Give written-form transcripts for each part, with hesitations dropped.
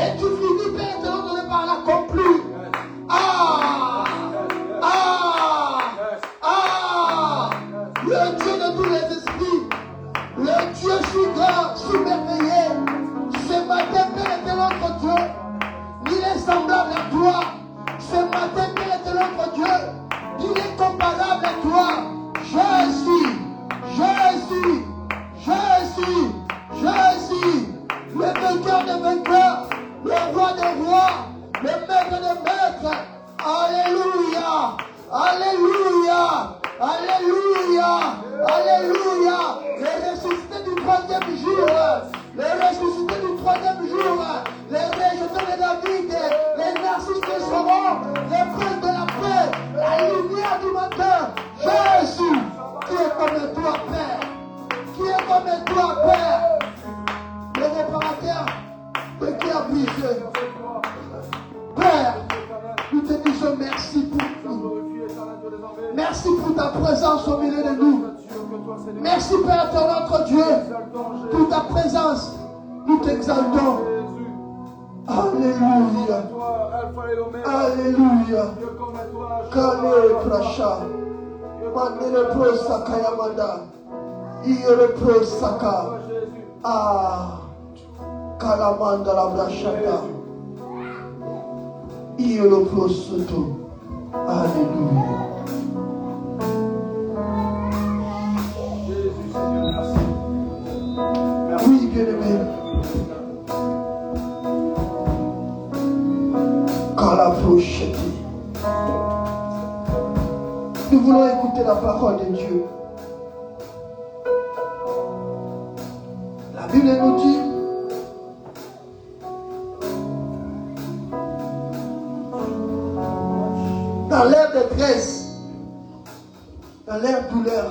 Et tu finis, Père éternel, par l'accomplir. Ah! Ah! Ah! Le Dieu de tous les esprits, le Dieu si grand, si merveilleux, ce matin, Père éternel, notre Dieu, il est semblable à toi. Ce matin, Père éternel, notre Dieu, il est comparable à toi. Jésus, Jésus, Jésus, Jésus, le vainqueur des vainqueurs, le roi des rois, le maître des maîtres. Alléluia, Alléluia, Alléluia, Alléluia. Les ressuscités du troisième jour, les ressuscités du troisième jour, les rejetons de David, les narcisses de Sauron, les princes de la paix, la lumière du matin. Jésus, qui est comme toi, Père, qui est comme toi, Père, le réparateur de qui a brisé. Père, nous te disons merci pour nous. Merci pour ta présence au milieu de nous. Merci Père, ton notre Dieu, pour ta présence. Nous t'exaltons. Alléluia. Alléluia. Kale Prasha. Mandele Pro Sakayamanda. Iere Pro Saka. Ah. Kalamanda la Brashada. Iere Pro Soto. Alléluia. Oui, bien-aimé. Nous voulons écouter la parole de Dieu. La Bible nous dit dans leur détresse, dans leur douleur,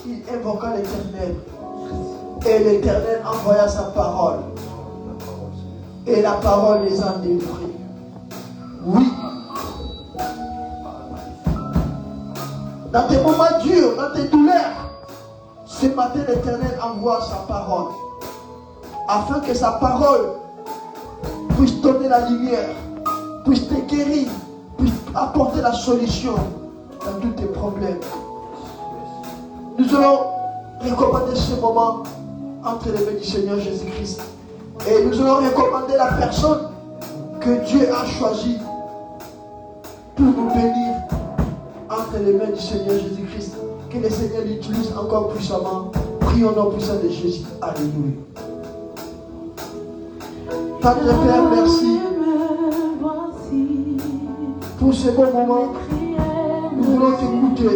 il invoqua l'Éternel. Et l'Éternel envoya sa parole. Et la parole les a délivrés. Oui. Dans tes moments durs, dans tes douleurs, ce matin l'Éternel envoie sa parole. Afin que sa parole puisse donner la lumière, puisse te guérir, puisse apporter la solution dans tous tes problèmes. Nous allons recommander ce moment entre les mains du Seigneur Jésus-Christ. Et nous allons recommander la personne que Dieu a choisie pour nous bénir entre les mains du Seigneur Jésus-Christ. Que le Seigneur l'utilise encore puissamment. Prions au nom puissant de Jésus. Alléluia. Tendre Père, merci pour ce bon moment. Nous voulons t'écouter.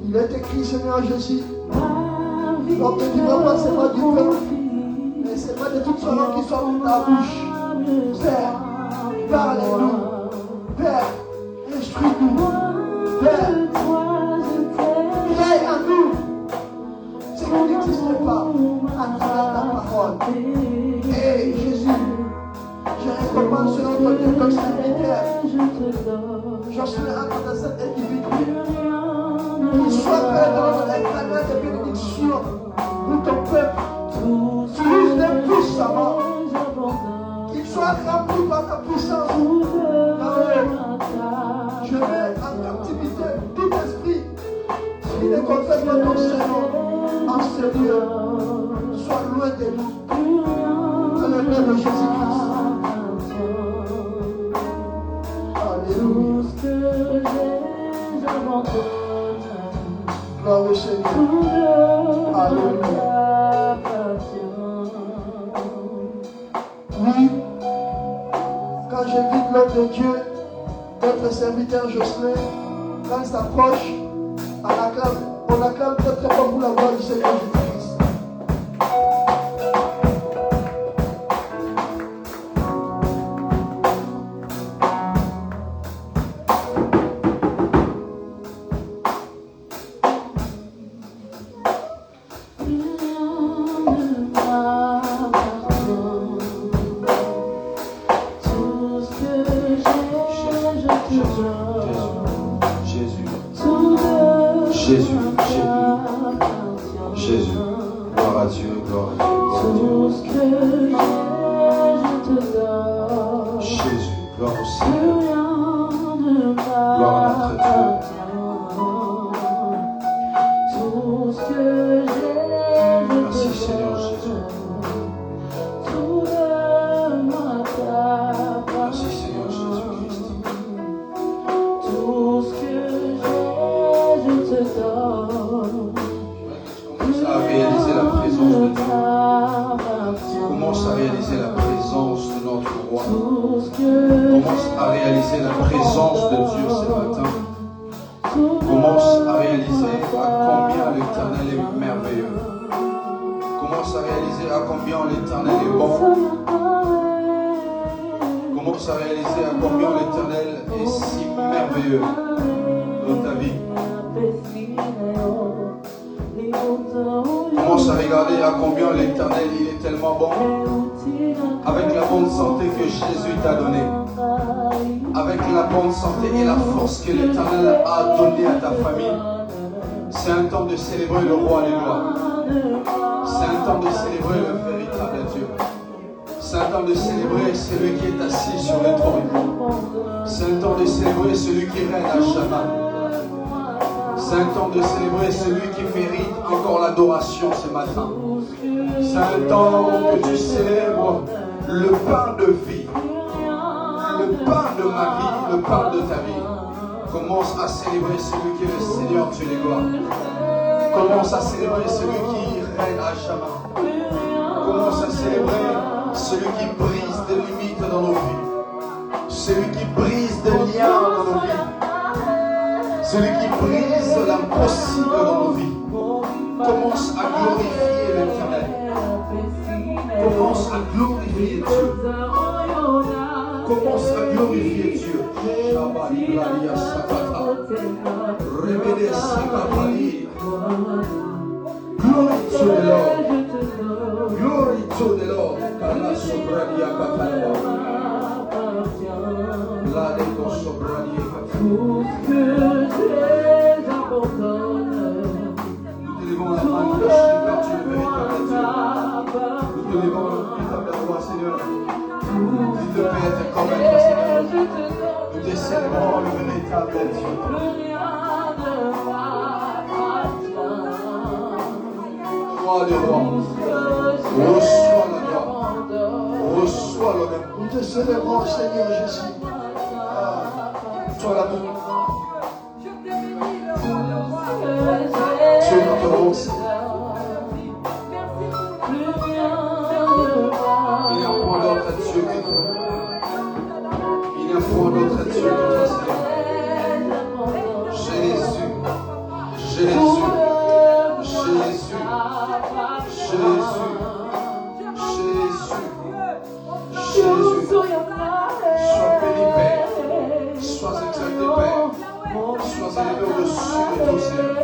Il est écrit, Seigneur Jésus, l'homme ne vivra pas seulement du pain, mais seulement de toutes sortes qui sortent de ta bouche. Père, parle-nous. Père, instruis-nous. Père, crée en nous ce qui n'existe pas à travers ta parole. Et Jésus, je recommande sur notre Dieu comme serviteur. Jocelyn entre dans cet individu. Qu'il soit prêt dans notre canal de bénédiction pour ton peuple. Utilise-le puissamment. Qu'il soit rempli par ta puissance. Je mets en captivité tout esprit qui ne confesse pas ton Seigneur en ce lieu. Sois loin de nous. Dans le nom de Jésus-Christ. Alléluia. Gloire au Seigneur. Alléluia. Oui, quand j'invite l'homme de Dieu, notre serviteur Jocelyn, quand il s'approche, on acclame très très fort pour la voix du Seigneur Jésus-Christ. Jésus, gloire à Dieu, gloire à Dieu, gloire à Dieu. au Seigneur. Gloire à notre Dieu. Merci Seigneur Jésus. Merci Seigneur Jésus-Christ. Tout ce que j'ai, je te donne. Commence à réaliser la présence de Dieu. Commence à réaliser la présence de notre roi. Commence à réaliser la présence de Dieu ce matin. Commence à réaliser à combien l'Éternel est merveilleux. Commence à réaliser à combien l'Éternel est bon. Commence à réaliser à combien l'Éternel est si merveilleux dans ta vie. Commence à regarder à combien l'Éternel il est tellement bon. Avec la bonne santé que Jésus t'a donnée. Avec la bonne santé et la force que l'Éternel a donnée à ta famille. C'est un temps de célébrer le roi des gloires. C'est un temps de célébrer le véritable Dieu. C'est un temps de célébrer celui qui est assis sur le trône. C'est un temps de célébrer celui qui règne à jamais. C'est un temps de célébrer celui qui mérite encore l'adoration ce matin. C'est un temps que tu célèbres le pain de vie. Le pain de ma vie, le pain de ta vie. Commence à célébrer celui qui est le Seigneur Dieu des gloires. Commence à célébrer celui qui règne à jamais. Commence à célébrer celui qui brise des limites dans nos vies. Celui qui brise des liens dans nos vies. Celui qui brise l'impossible dans nos vies. Commence à glorifier l'Éternel. Commence à glorifier Dieu. Commence à glorifier Dieu. Glory to the Lord. Glory to the Lord. Nous t'élevons la main de la chute car tu es le véritable Dieu. Nous t'élevons le véritable roi, Seigneur. Il te peut être comme être, Seigneur. Nous te célébrons le véritable Dieu. Roi des rois, reçois la gloire, reçois l'honneur. Nous te célébrons, Seigneur Jésus. Sois l'amour. Tu es notre roi. Il n'y a point d'autre Dieu que toi. Il n'y a point d'autre Dieu que toi, Seigneur. Jésus, Jésus, Jésus, Jésus, Jésus, Jésus. Sois béni, Père. Sois exalté, Père. Sois élevé au-dessus de tout, Seigneur.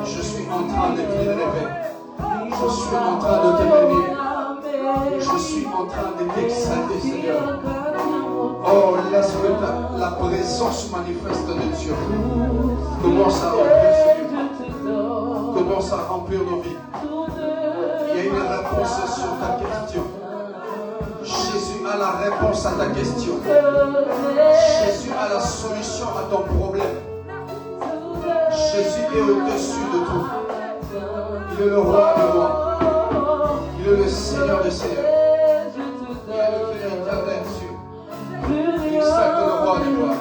Je suis en train de t'élever. Je suis en train de te bénir. Je suis en train de t'exalter, Seigneur. Oh, laisse que la présence manifeste de Dieu commence à remplir ce lieu. Commence à remplir nos vies. Il y a une réponse sur ta question. Jésus a la réponse à ta question. Jésus a la solution à ton problème. Jésus est au-dessus de tout. Il est le roi des rois. Il est le Seigneur des seigneurs. Il est le véritable Dieu. Il exalte le roi des gloires.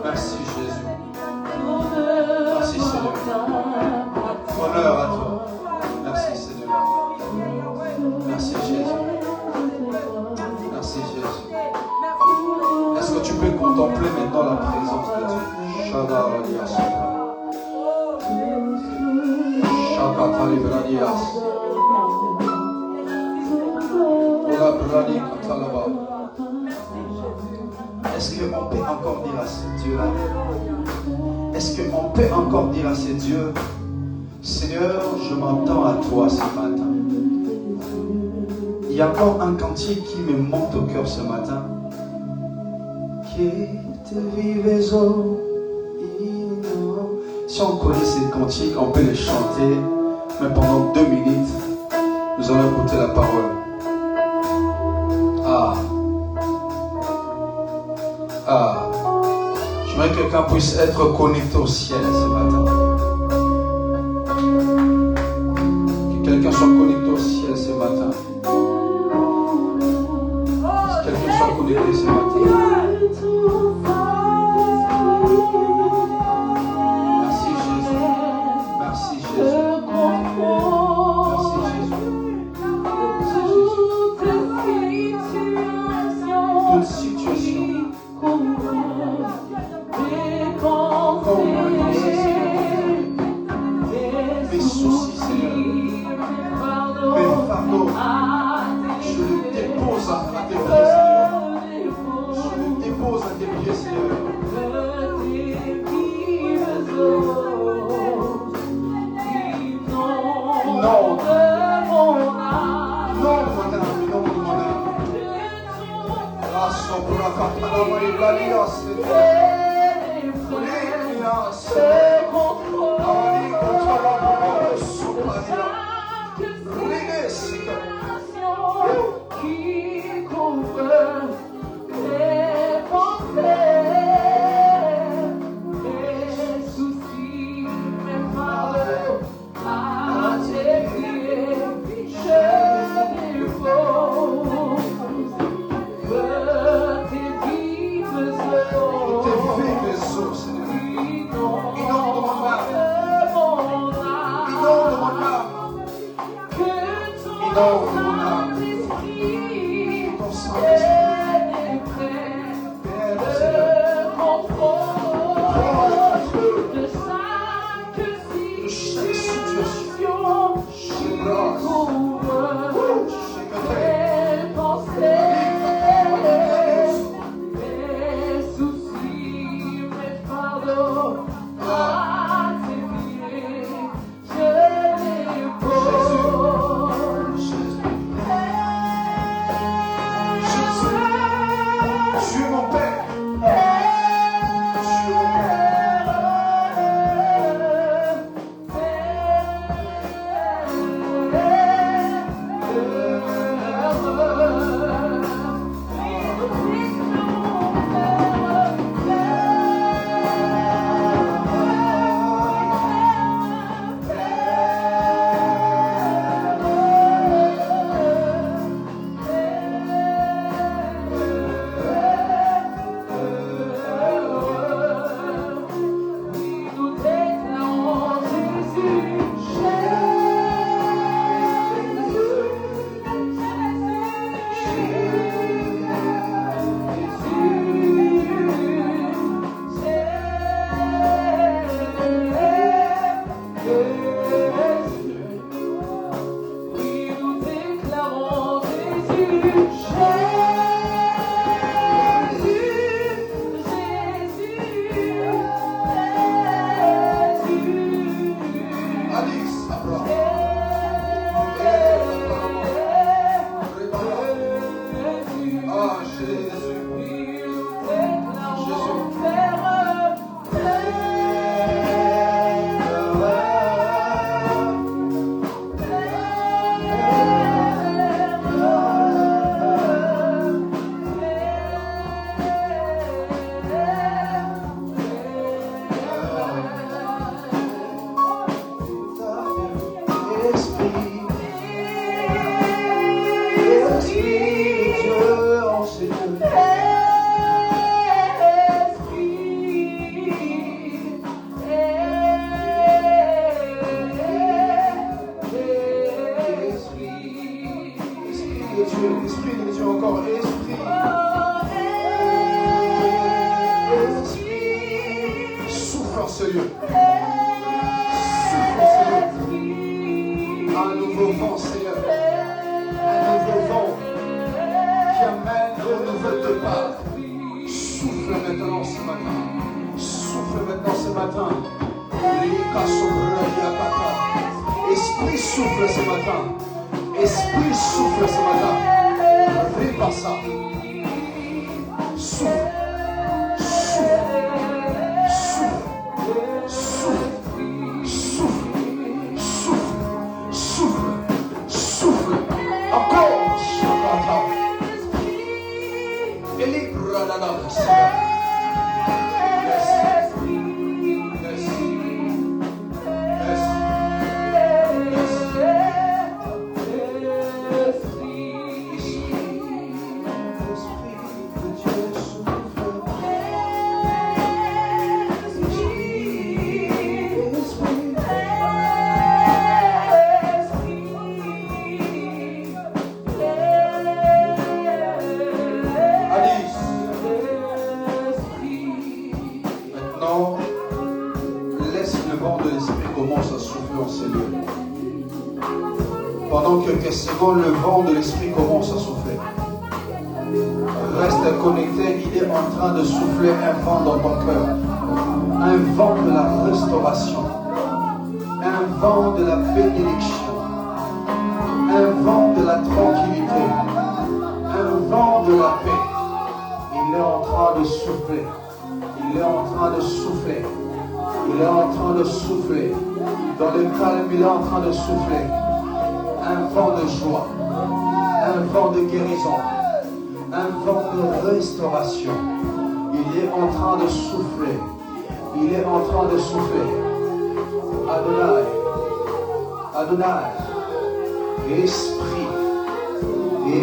Merci Jésus. Merci Seigneur. Honneur à toi. Merci Seigneur. Merci Jésus. Merci Jésus. Est-ce que tu peux contempler maintenant la présence de Dieu? Est-ce qu'on peut encore dire à ce Dieu-là? Est-ce qu'on peut encore dire à ce Dieu, Seigneur, je m'entends à toi ce matin. Il y a encore un cantique qui me monte au cœur ce matin. Si on connaît ces cantiques, on peut les chanter Mais pendant 2 minutes, nous allons écouter la parole. J'aimerais que quelqu'un puisse être connecté au ciel ce matin. Que quelqu'un soit connecté au ciel ce matin. Que quelqu'un soit connecté ce matin. Merci Jésus. Merci Jésus. Merci Jésus. Toute situation. Mes soucis, Seigneur, mes fardeaux, je le dépose à tes pieds, Seigneur. Je le dépose à tes pieds, Seigneur. Non, maintenant, laisse le vent de l'esprit commence à souffler en ces lieux. Pendant quelques secondes, le vent de l'esprit commence à souffler. Reste connecté, il est en train de souffler un vent dans ton cœur. Un vent de la restauration. Un vent de la bénédiction. Un vent de la tranquillité. Un vent de la paix. Il est en train de souffler. Il est en train de souffler. Il est en train de souffler. Dans le calme, il est en train de souffler. Un vent de joie. Un vent de guérison. Un vent de restauration. Il est en train de souffler. Il est en train de souffler. Adonai. Adonai. Esprit.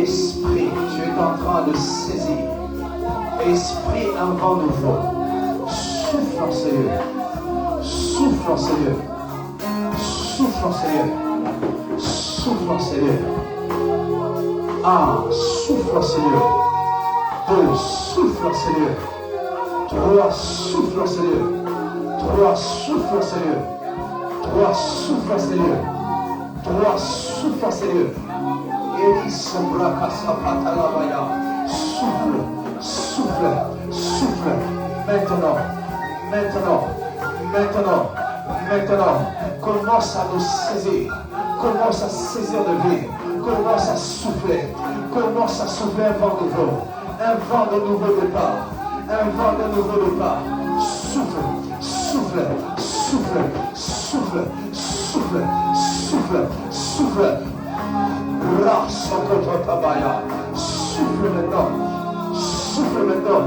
Esprit. Tu es en train de saisir. Esprit, un vent nouveau. Souffle en ces lieux. Souffle en ces lieux. Souffle en ces lieux. Souffle en ces lieux. Un, souffle en ces lieux. Deux, souffle en ces lieux. Trois, souffle en ces lieux. Trois, souffle en ces lieux. Trois, souffle en ces lieux. Trois, souffle en ces lieux. Eli sobraka sapatalabaya. Souffle, souffle, souffle. Maintenant, maintenant, maintenant, maintenant. Commence à nous saisir. Commence à saisir de vie. Commence à souffler. Commence à souffler un vent nouveau. Un vent de nouveau départ. Un vent de nouveau départ. Souffle, souffle, souffle, souffle, souffle, souffle, souffle. Souffle maintenant. Souffle maintenant.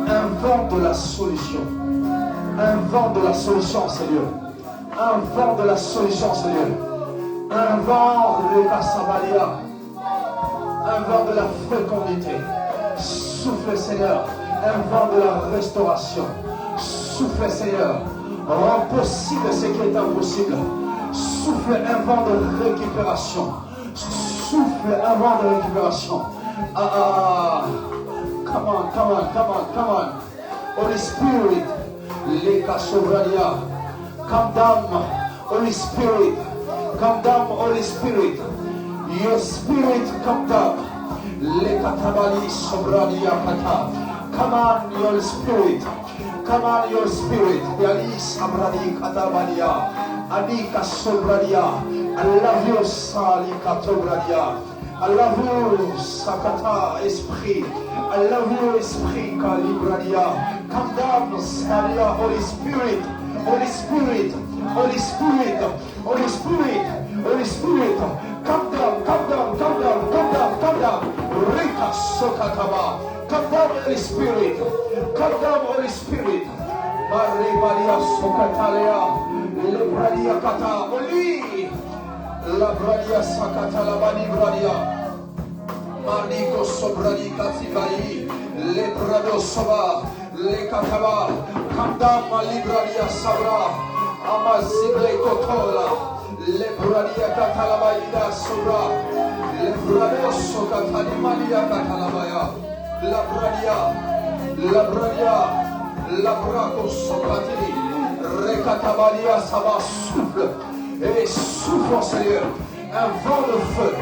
Un vent de la solution. Un vent de la solution, Seigneur. Un vent de la solution, Seigneur. Un vent de la sabalia. Un vent de la fécondité. Souffle, Seigneur. Un vent de la restauration. Souffle, Seigneur. Rends possible ce qui est impossible. Souffle un vent de récupération. Souffle un vent de récupération. Come on, come on, come on, come on. Holy Spirit. Leka sobradia. Come down, Holy Spirit. Come down, Holy Spirit. Your spirit come down. Leka tabali sobradia kata. Come on, your spirit. Come on, your spirit. Yali sabradi katabadia. Adika sobradia. I love you, Sali katobradia. I love you, Sakata Esprit. I love you, Esprit Calibradia. Come down, Salia, Holy Spirit, Holy Spirit, Holy Spirit, Holy Spirit, Holy Spirit. Come down, come down, come down, come down, come down. Rika Sokataba. Come down, Holy Spirit. Come down, Holy Spirit. Maribadia Sokatalea. Lebradia Kata. Oli. La bradia sakata la bani bradia. Mariko sobradi katibai. Le brado soba. Le kataba. Kanda malibradia sabra. Amazibre kotola. Le bradia katalabaida sobra. Le brado sokatani malia katalabaya. La bradia. La bradia. La braco sokati. Rekatabadia saba souffle. Et souffle, Seigneur, un vent de feu.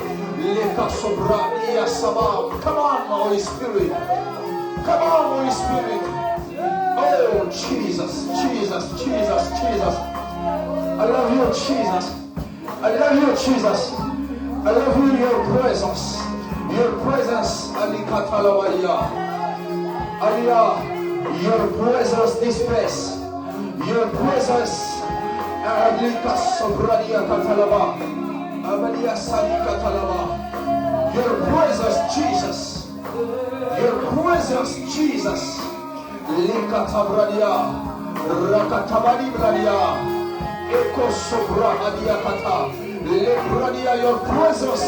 Les Kasobra, Yasaba. Come on, Holy Spirit. Come on, Holy Spirit. Oh, Jesus, Jesus, Jesus, Jesus. I love you, Jesus. I love you, Jesus. I love you, your presence. Your presence, Alikatalawalia. Alia, your presence, this place. Your presence. Aglika sobradia katalaba. Abadia sali katalaba. Your presence, Jesus. Your presence, Jesus. Lika tabradia. Rakatabadi bradia. Eko sobra adia kata. Lebradia, your presence.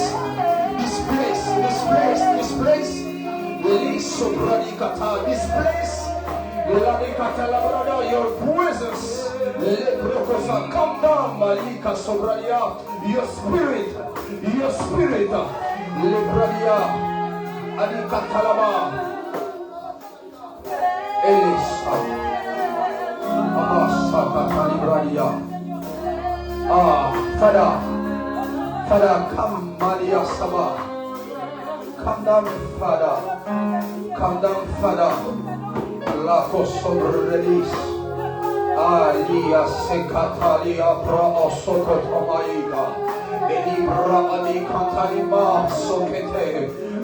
This place, this place, this place. Li sobradi kata. This place. Lani katalabrada, your presence. Come down, Malika Sobradia. Your spirit, Lebradia, Alika Talaba, Elisa. Radia. Ah, Father, come, Maria Saba. Come down, Father. Come down, Father. La Kosovo release. Alia Sekatalia Pra Osokotomaida. Elibra Ali Kantanima Sokete.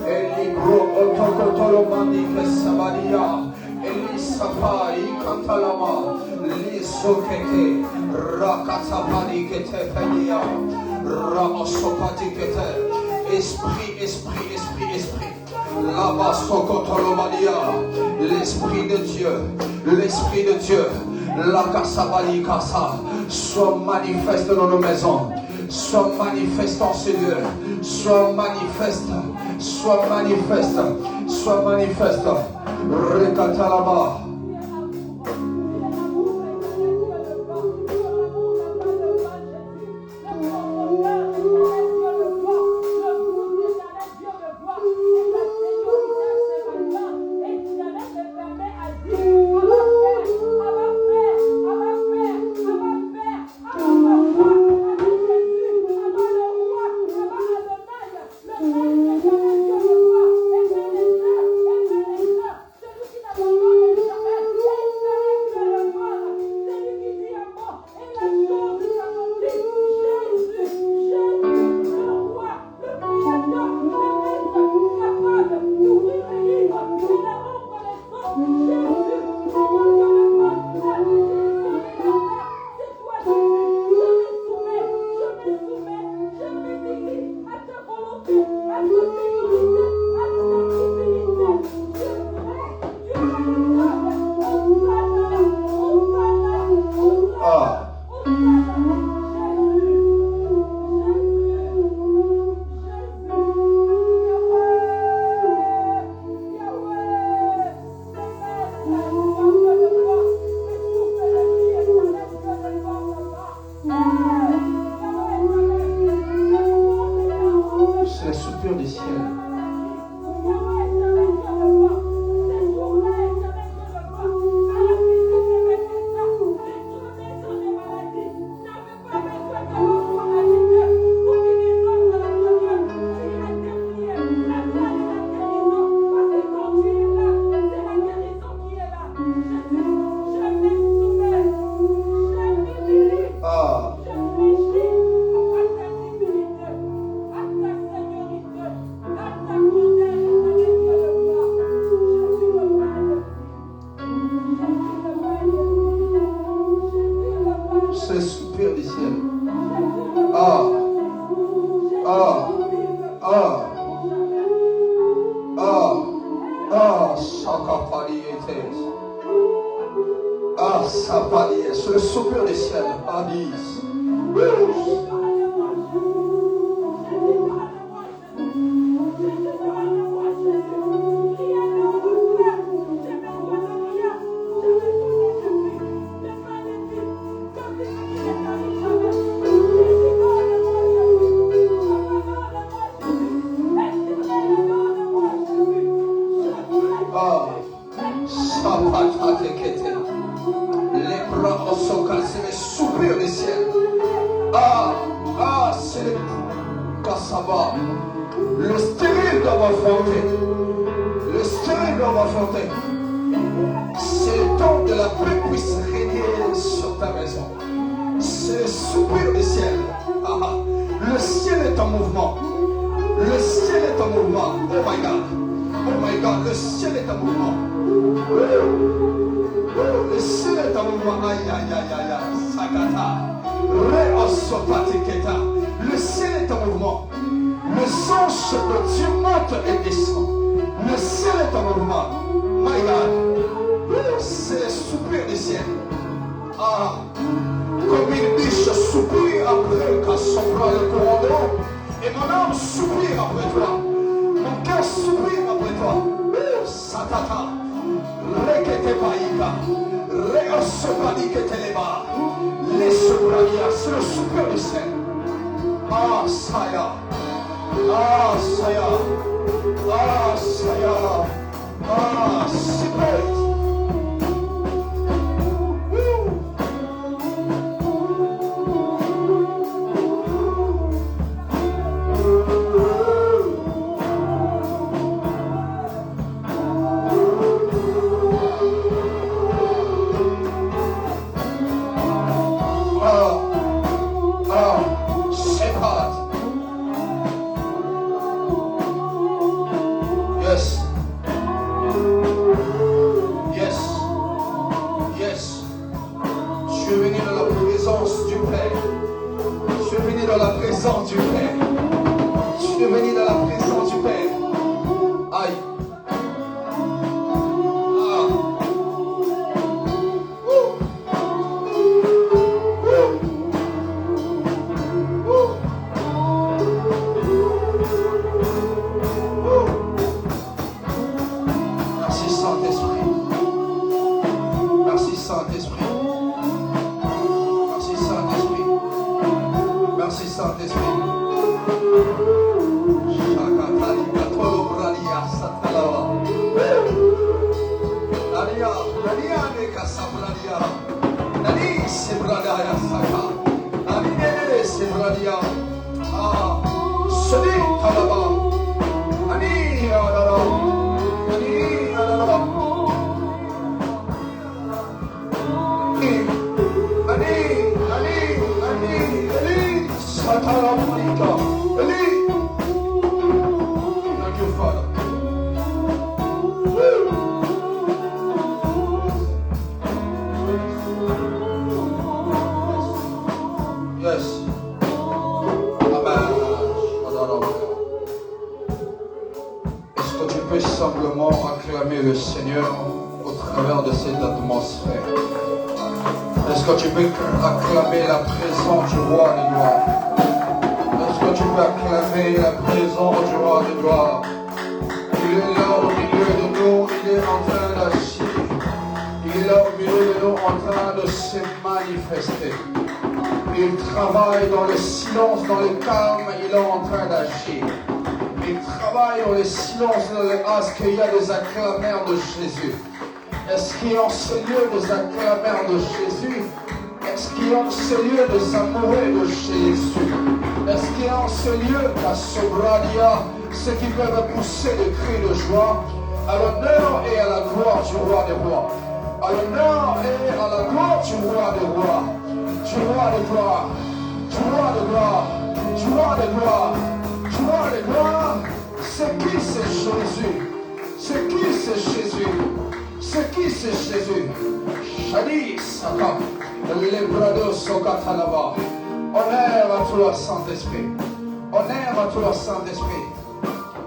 Elibro Otokotolomani Kesabadia. Elisapa Ikantalama. Lisokete. Rakatapani Ketefania. Ramosopati Kete. Esprit. Là-bas, Sokotolomadia. L'Esprit de Dieu. La Kasabali Kasa. Soit manifeste dans nos maisons. Soit manifeste en ces lieux. Soit manifeste. Rekatalaba. C'est le soupir des ciels. Hadis. C'est le soupir des ciels. C'est le Kassaba. Le stérile doit m'affronter. Le stérile doit m'affronter. C'est le temps de la paix puisse régner sur ta maison. C'est le soupir des ciels. Le ciel est en mouvement. Le ciel est en mouvement. Oh my God, le ciel est en mouvement. Le ciel est en mouvement. Aïe, Sakata. Reosopatiketa. Le ciel est en mouvement. Les anges de Dieu montent et descendent. Le ciel est en mouvement. My God. C'est le soupir du ciel. Comme une biche soupire après qu'elle s'ouvre le courant d'eau. Et mon âme soupire après toi. Mon cœur soupire après toi. Satata. Rekete païka. Reosopatikete leba. Les souvenirs, c'est le soupir du ciel. Saya. Tu es venu dans la présence du Père. Tu es venu dans la présence du Père. Tu es venu dans la présence du Père. Aïe. Merci Saint-Esprit. Merci Saint-Esprit. Merci Saint-Esprit. Merci Saint-Esprit. Thank you, Father. Yes. Amen. Est-ce que tu peux simplement acclamer le Seigneur au travers de cette atmosphère? Est-ce que tu peux acclamer la présence du roi des gloires? Est-ce que tu peux acclamer la présence du roi des gloires? Il est là au milieu de nous, il est en train d'agir. Il est là au milieu de nous en train de se manifester. Il travaille dans le silence, dans le calme, il est en train d'agir. Il travaille dans le silence, dans le est-ce qu'il y a des acclameurs de Jésus? Est-ce qu'il y a en ce lieu des acclameurs de Jésus? Est-ce qu'il y a en ce lieu des amoureux de Jésus? Est-ce qu'il y a en ce lieu la sobradia, ceux qui peuvent pousser des cris de joie à l'honneur et à la gloire du roi des rois? À l'honneur et à la gloire du roi des rois, du roi des gloires, du roi des gloires, du roi des gloires, du roi des gloires. C'est qui c'est Jésus? C'est qui c'est Jésus? C'est qui c'est Jésus? Shadi Saka, les brados Sokatalaba. Honneur à toi, Saint-Esprit. Honneur à toi, Saint-Esprit.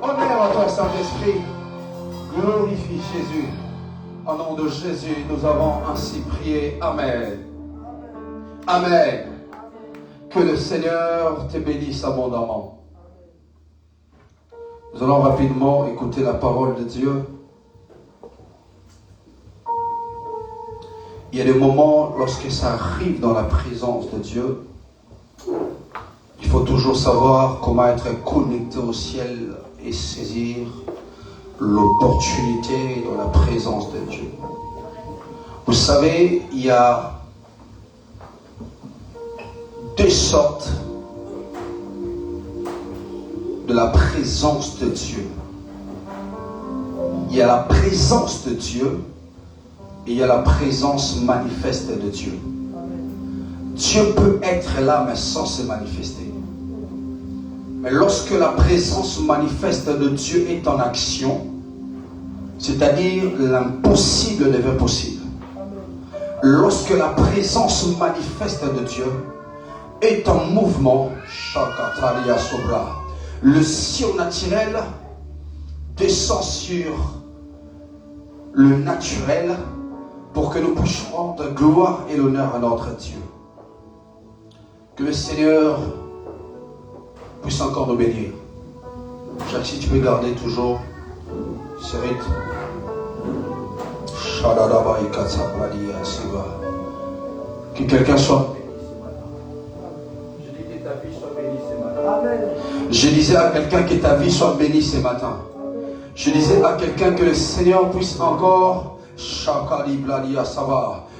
Honneur à toi, Saint-Esprit. Glorifie Jésus. Au nom de Jésus, nous avons ainsi prié. Amen. Amen. Que le Seigneur te bénisse abondamment. Nous allons rapidement écouter la parole de Dieu. Il y a des moments, lorsque ça arrive dans la présence de Dieu, il faut toujours savoir comment être connecté au ciel et saisir l'opportunité dans la présence de Dieu. Vous savez, il y a deux sortes de la présence de Dieu. Il y a la présence de Dieu et il y a la présence manifeste de Dieu. Dieu peut être là mais sans se manifester. Mais lorsque la présence manifeste de Dieu est en action, c'est-à-dire l'impossible devient possible. Lorsque la présence manifeste de Dieu est en mouvement, le surnaturel descend sur le naturel pour que nous puissions rendre gloire et l'honneur à notre Dieu. Que le Seigneur puisse encore nous bénir. Jacques, si tu peux garder toujours ce rythme. Que quelqu'un soit. Je disais à quelqu'un que ta vie soit bénie ce matin. Je disais à quelqu'un que le Seigneur puisse encore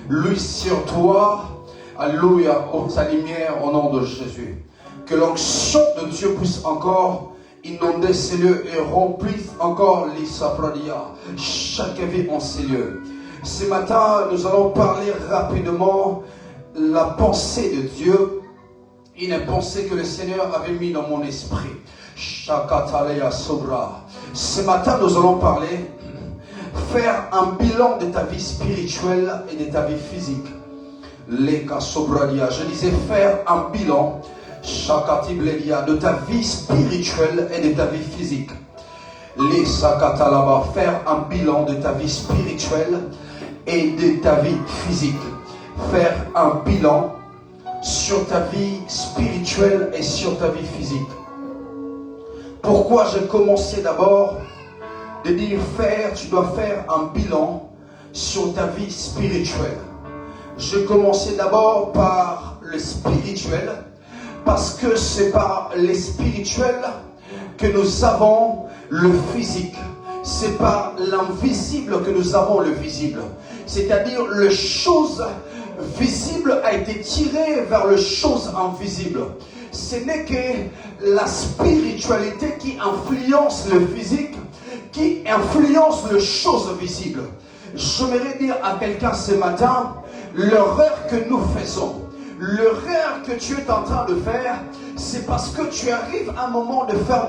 lui sur toi, alléluia, sa lumière au nom de Jésus. Que l'onction de Dieu puisse encore inonder ces lieux et remplisse encore l'Isafradia, chaque vie en ces lieux. Ce matin, nous allons parler rapidement la pensée de Dieu, une pensée que le Seigneur avait mis dans mon esprit. Ce matin, nous allons parler, faire un bilan de ta vie spirituelle et de ta vie physique. Je disais faire un bilan de ta vie spirituelle et de ta vie physique. Faire un bilan de ta vie spirituelle et de ta vie physique. Faire un bilan sur ta vie spirituelle et sur ta vie physique. Pourquoi j'ai commencé d'abord de dire tu dois faire un bilan sur ta vie spirituelle. Je commençais d'abord par le spirituel, parce que c'est par les spirituels que nous avons le physique. C'est par l'invisible que nous avons le visible. C'est-à-dire, les choses visibles a été tirée vers les choses invisibles. Ce n'est que la spiritualité qui influence le physique, qui influence les choses visibles. J'aimerais dire à quelqu'un ce matin, l'erreur que nous faisons, l'erreur que tu es en train de faire, c'est parce que tu arrives à un moment de faire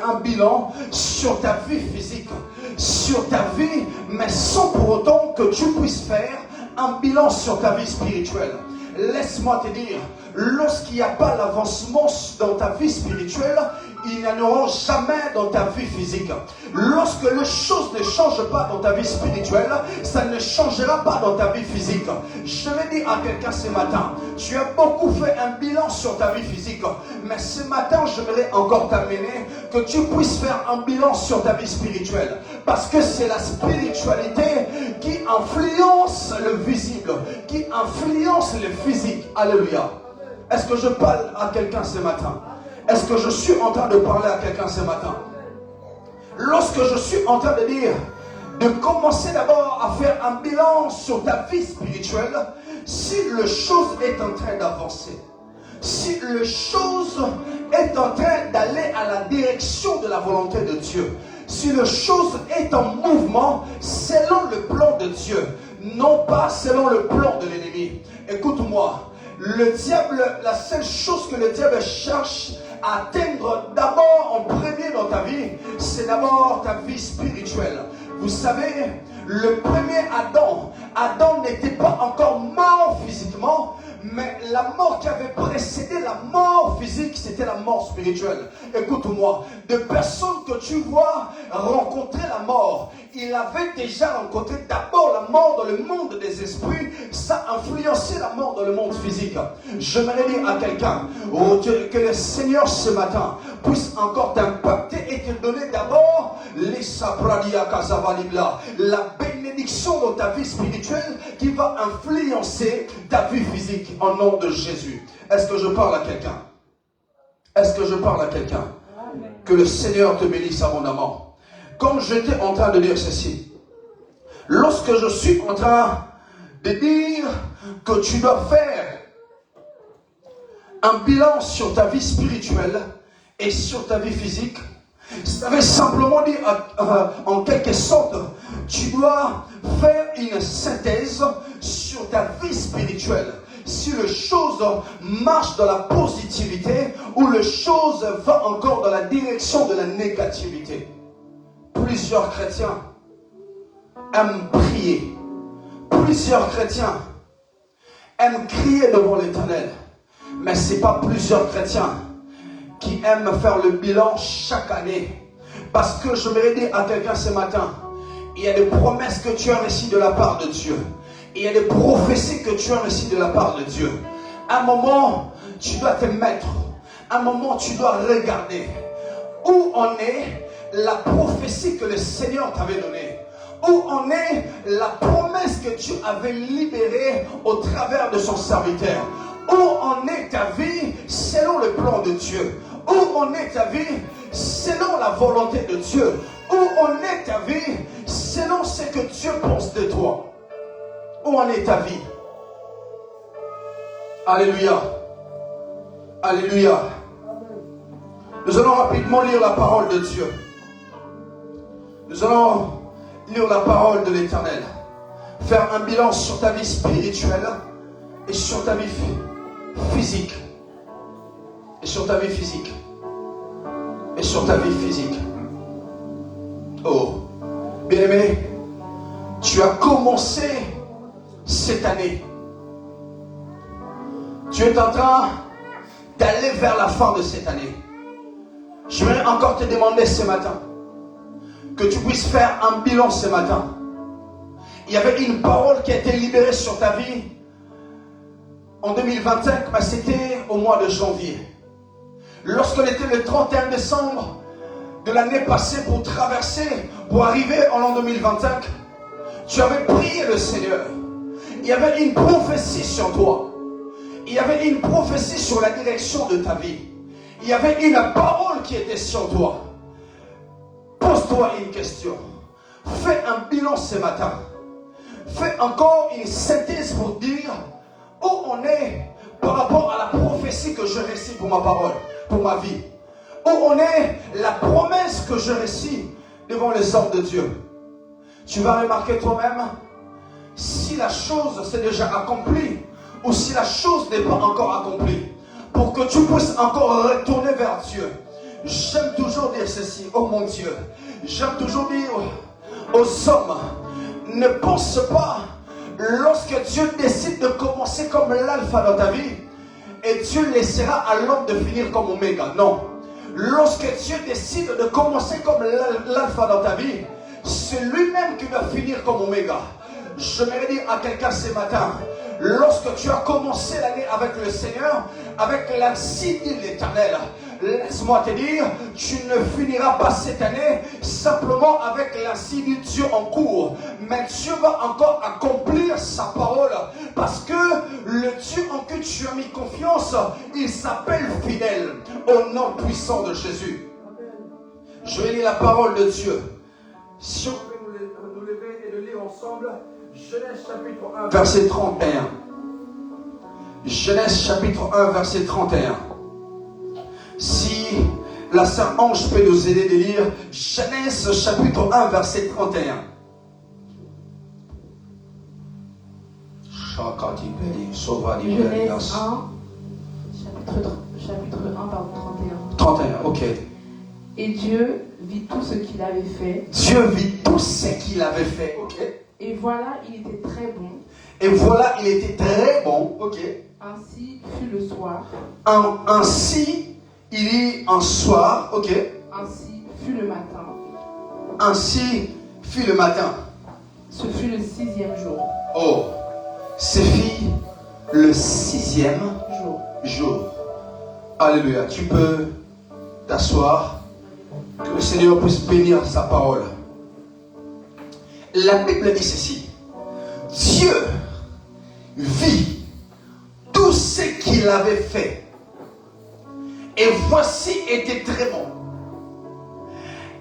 un bilan sur ta vie physique, sur ta vie, mais sans pour autant que tu puisses faire un bilan sur ta vie spirituelle. Laisse-moi te dire, lorsqu'il n'y a pas l'avancement dans ta vie spirituelle, il n'y en aura jamais dans ta vie physique. Lorsque les choses ne changent pas dans ta vie spirituelle, ça ne changera pas dans ta vie physique. Je vais dire à quelqu'un ce matin, tu as beaucoup fait un bilan sur ta vie physique, mais ce matin, j'aimerais encore t'amener que tu puisses faire un bilan sur ta vie spirituelle. Parce que c'est la spiritualité qui influence le visible, qui influence le physique. Alléluia. Est-ce que je parle à quelqu'un ce matin? Est-ce que je suis en train de parler à quelqu'un ce matin? Lorsque je suis en train de dire de commencer d'abord à faire un bilan sur ta vie spirituelle, si le chose est en train d'avancer, si le chose est en train d'aller à la direction de la volonté de Dieu, si le chose est en mouvement selon le plan de Dieu, non pas selon le plan de l'ennemi. Écoute-moi, le diable, la seule chose que le diable cherche à atteindre d'abord en premier dans ta vie, c'est d'abord ta vie spirituelle. Vous savez, le premier Adam n'était pas encore mort physiquement, mais la mort qui avait précédé la mort physique, c'était la mort spirituelle. Écoute-moi, de personnes que tu vois rencontrer la mort, il avait déjà rencontré d'abord la mort dans le monde des esprits, ça a influencé la mort dans le monde physique. J'aimerais dire à quelqu'un, que le Seigneur ce matin puisse encore t'impacter et te donner d'abord la bénédiction dans ta vie spirituelle qui va influencer ta vie physique au nom de Jésus. Est-ce que je parle à quelqu'un? Est-ce que je parle à quelqu'un? Que le Seigneur te bénisse abondamment. Comme j'étais en train de dire ceci, lorsque je suis en train de dire que tu dois faire un bilan sur ta vie spirituelle et sur ta vie physique, ça veut simplement dire en quelque sorte, tu dois faire une synthèse sur ta vie spirituelle. Si les choses marchent dans la positivité ou les choses vont encore dans la direction de la négativité. Plusieurs chrétiens aiment prier. Plusieurs chrétiens aiment crier devant l'Éternel. Mais ce n'est pas plusieurs chrétiens qui aiment faire le bilan chaque année. Parce que je vais dire à quelqu'un ce matin, il y a des promesses que tu as reçues de la part de Dieu. Il y a des prophéties que tu as reçues de la part de Dieu. À un moment, tu dois te mettre. À un moment, tu dois regarder où en est la prophétie que le Seigneur t'avait donnée. Où en est la promesse que tu avais libérée au travers de son serviteur. Où en est ta vie selon le plan de Dieu. Où en est ta vie selon la volonté de Dieu. Où en est ta vie selon ce que Dieu pense de toi. Où en est ta vie? Alléluia. Alléluia. Nous allons rapidement lire la parole de Dieu. Nous allons lire la parole de l'Éternel. Faire un bilan sur ta vie spirituelle et sur ta vie physique. Et sur ta vie physique. Et sur ta vie physique. Oh, bien-aimé, tu as commencé cette année Tu es en train d'aller vers la fin de cette année. Je voudrais encore te demander ce matin que tu puisses faire un bilan ce matin. Il y avait une parole qui a été libérée sur ta vie en 2025, mais c'était au mois de janvier. Lorsqu'on était le 31 décembre de l'année passée pour traverser, pour arriver en l'an 2025, tu avais prié le Seigneur. Il y avait une prophétie sur toi. Il y avait une prophétie sur la direction de ta vie. Il y avait une parole qui était sur toi. Pose-toi une question. Fais un bilan ce matin. Fais encore une synthèse pour dire où on est par rapport à la prophétie que je récite pour ma parole, pour ma vie. Où on est la promesse que je récite devant les hommes de Dieu. Tu vas remarquer toi-même si la chose s'est déjà accomplie ou si la chose n'est pas encore accomplie. Pour que tu puisses encore retourner vers Dieu. J'aime toujours dire ceci, oh mon Dieu. J'aime toujours dire aux hommes, ne pense pas lorsque Dieu décide de commencer comme l'alpha dans ta vie et Dieu laissera à l'homme de finir comme oméga. Non. Lorsque Dieu décide de commencer comme l'alpha dans ta vie, c'est lui-même qui va finir comme oméga. Je vais dire à quelqu'un ce matin, lorsque tu as commencé l'année avec le Seigneur, avec l'ainsi dit l'Éternel, laisse-moi te dire, tu ne finiras pas cette année simplement avec l'ainsi dit Dieu en cours, mais Dieu va encore accomplir sa parole, parce que le Dieu en qui tu as mis confiance, il s'appelle fidèle, au nom puissant de Jésus. Je vais lire la parole de Dieu. Si on peut nous lever et le lire ensemble, Genèse chapitre 1, verset 31. Genèse chapitre 1, verset 31. Si la Sainte Ange peut nous aider de lire Genèse chapitre 1, verset 31. Genèse 1, chapitre 1, pardon, 31. 31, ok. Et Dieu vit tout ce qu'il avait fait. Dieu vit tout ce qu'il avait fait, ok. Et voilà, il était très bon. Et voilà, il était très bon, ok. Ainsi fut le soir. Ainsi, il est un soir, ok. Ainsi fut le matin. Ainsi fut le matin. Ce fut le 6e jour. Oh, ce fut le 6e jour. Alléluia. Tu peux t'asseoir. Que le Seigneur puisse bénir sa parole. La Bible dit ceci. Dieu vit tout ce qu'il avait fait. Et voici était très bon.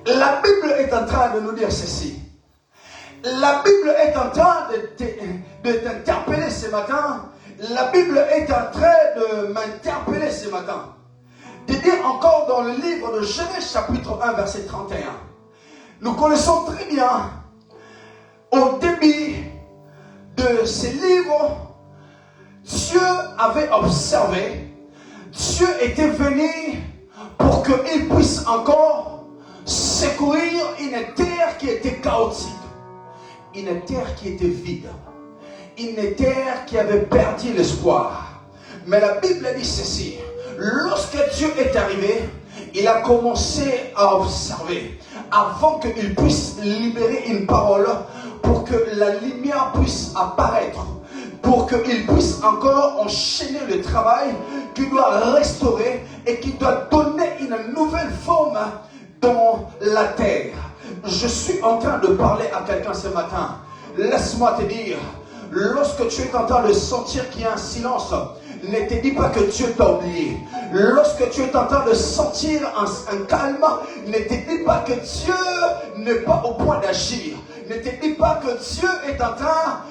La Bible est en train de nous dire ceci. La Bible est en train de t'interpeller ce matin. La Bible est en train de m'interpeller ce matin. De dire encore dans le livre de Genèse chapitre 1 verset 31. Nous connaissons très bien au début de ce livre, Dieu avait observé, Dieu était venu pour qu'il puisse encore secourir une terre qui était chaotique, une terre qui était vide, une terre qui avait perdu l'espoir. Mais la Bible dit ceci, lorsque Dieu est arrivé, il a commencé à observer avant qu'il puisse libérer une parole pour que la lumière puisse apparaître, pour qu'il puisse encore enchaîner le travail qui doit restaurer et qui doit donner une nouvelle forme dans la terre. Je suis en train de parler à quelqu'un ce matin. Laisse-moi te dire, lorsque tu es en train de sentir qu'il y a un silence, ne te dis pas que Dieu t'a oublié. Lorsque tu es en train de sentir un calme, ne te dis pas que Dieu n'est pas au point d'agir. Ne te dis pas que Dieu est en train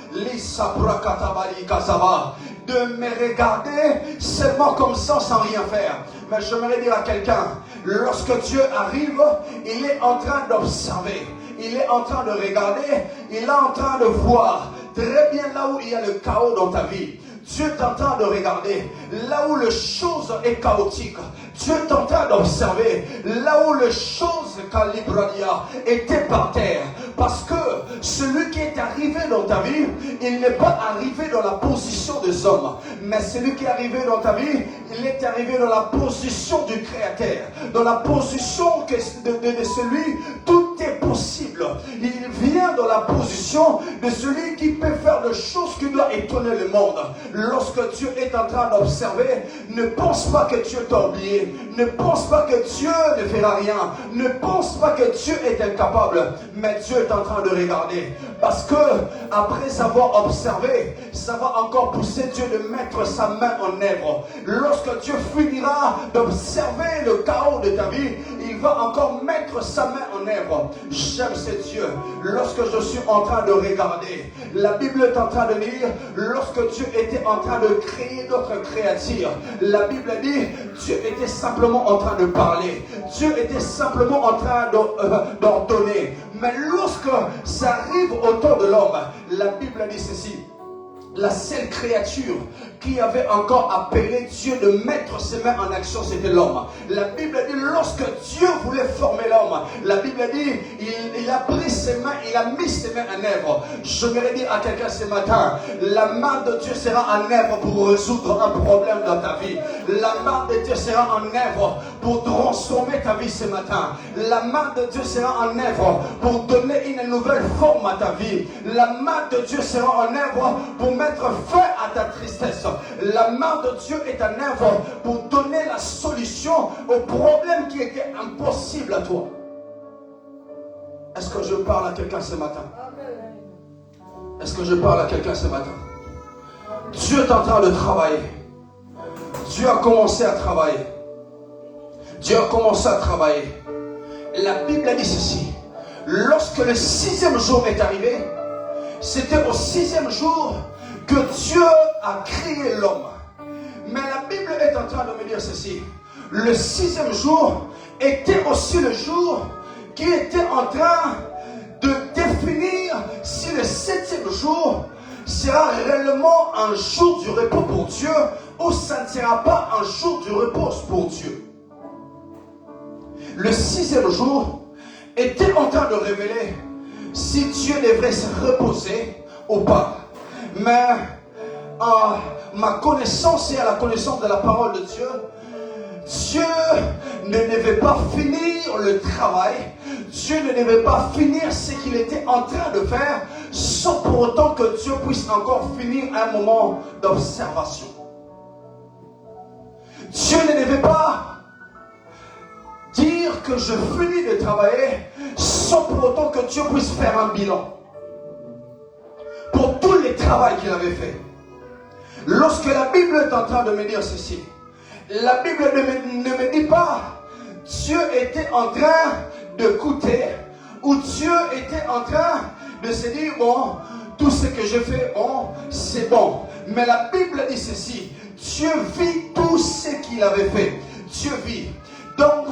de me regarder seulement comme ça sans rien faire. Mais j'aimerais dire à quelqu'un, lorsque Dieu arrive, il est en train d'observer. Il est en train de regarder. Il est en train de voir très bien là où il y a le chaos dans ta vie. Dieu est en train de regarder là où les choses est chaotique. Dieu est en train d'observer là où les choses calibrania étaient par terre. Parce que celui qui est arrivé dans ta vie, il n'est pas arrivé dans la position des hommes. Mais celui qui est arrivé dans ta vie, il est arrivé dans la position du Créateur. Dans la position de celui, tout est possible. Il vient dans la position de celui qui peut faire des choses qui doivent étonner le monde. Lorsque Dieu est en train d'observer, ne pense pas que Dieu t'a oublié. Ne pense pas que Dieu ne fera rien. Ne pense pas que Dieu est incapable. Mais Dieu est en train de regarder. Parce que, après avoir observé, ça va encore pousser Dieu de mettre sa main en œuvre. Lorsque Dieu finira d'observer le chaos de ta vie, il va encore mettre sa main en œuvre. J'aime ce Dieu. Lorsque je suis en train de regarder, la Bible est en train de dire, lorsque Dieu était en train de créer d'autres créatures, la Bible dit, Dieu était simplement en train de parler. Dieu était simplement en train d'ordonner. Mais lorsque ça arrive autour de l'homme, la Bible dit ceci. La seule créature qui avait encore appelé Dieu de mettre ses mains en action, c'était l'homme. La Bible dit, lorsque Dieu voulait former l'homme, la Bible dit, il a pris ses mains, il a mis ses mains en œuvre. Je voudrais dire à quelqu'un ce matin, la main de Dieu sera en œuvre pour résoudre un problème dans ta vie. La main de Dieu sera en œuvre pour transformer ta vie ce matin. La main de Dieu sera en œuvre pour donner une nouvelle forme à ta vie. La main de Dieu sera en œuvre pour mettre fin à ta tristesse. La main de Dieu est en œuvre pour donner la solution au problème qui était impossible à toi. Est-ce que je parle à quelqu'un ce matin? Est-ce que je parle à quelqu'un ce matin? Dieu est en train de travailler. Dieu a commencé à travailler. Dieu a commencé à travailler. La Bible a dit ceci. Lorsque le 6e jour est arrivé, c'était au 6e jour que Dieu a créé l'homme. Mais la Bible est en train de me dire ceci. Le 6e jour était aussi le jour qui était en train de définir si le 7e jour sera réellement un jour du repos pour Dieu ou ça ne sera pas un jour du repos pour Dieu. Le 6e jour était en train de révéler si Dieu devrait se reposer ou pas. Mais à ma connaissance et à la connaissance de la parole de Dieu, Dieu ne devait pas finir le travail. Dieu ne devait pas finir ce qu'il était en train de faire, sans pour autant que Dieu puisse encore finir un moment d'observation. Dieu ne devait pas dire que je finis de travailler, sans pour autant que Dieu puisse faire un bilan pour tout le travail qu'il avait fait. Lorsque la Bible est en train de me dire ceci, la Bible ne me dit pas Dieu était en train de goûter ou Dieu était en train de se dire bon, tout ce que je fais, bon, c'est bon. Mais la Bible dit ceci, Dieu vit tout ce qu'il avait fait. Dieu vit. Donc,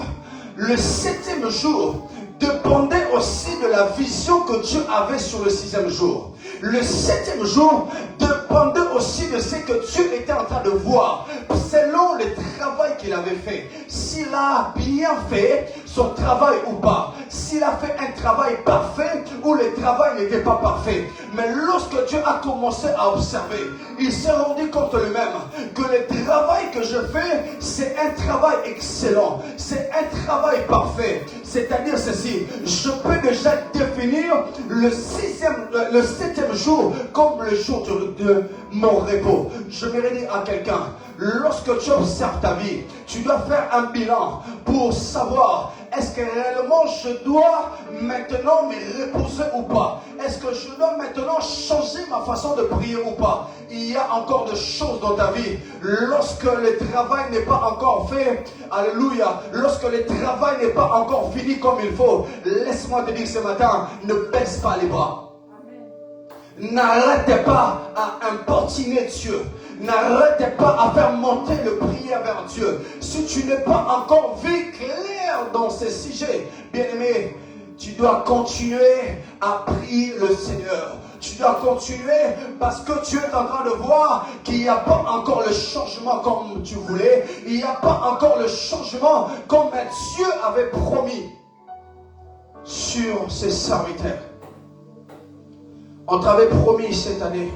le 7e jour dépendait aussi de la vision que Dieu avait sur le 6e jour. Le 7e jour dépendait aussi de ce que Dieu était en train de voir, selon le travail qu'il avait fait. S'il a bien fait son travail ou pas. S'il a fait un travail parfait ou le travail n'était pas parfait. Mais lorsque Dieu a commencé à observer, il s'est rendu compte lui-même que le travail que je fais, c'est un travail excellent. C'est un travail parfait. C'est-à-dire ceci, je peux déjà définir le 7e jour comme le jour de mon repos. Je vais dire à quelqu'un, lorsque tu observes ta vie, tu dois faire un bilan pour savoir est-ce que réellement je dois maintenant me reposer ou pas? Est-ce que je dois maintenant changer ma façon de prier ou pas? Il y a encore des choses dans ta vie. Lorsque le travail n'est pas encore fait, alléluia, lorsque le travail n'est pas encore fini comme il faut, laisse-moi te dire ce matin, ne baisse pas les bras. N'arrêtez pas à importuner Dieu. N'arrêtez pas à faire monter le prière vers Dieu. Si tu n'es pas encore vu clair dans ces sujets, bien-aimé, tu dois continuer à prier le Seigneur. Tu dois continuer parce que tu es en train de voir qu'il n'y a pas encore le changement comme tu voulais. Il n'y a pas encore le changement comme Dieu avait promis sur ses serviteurs. On t'avait promis cette année,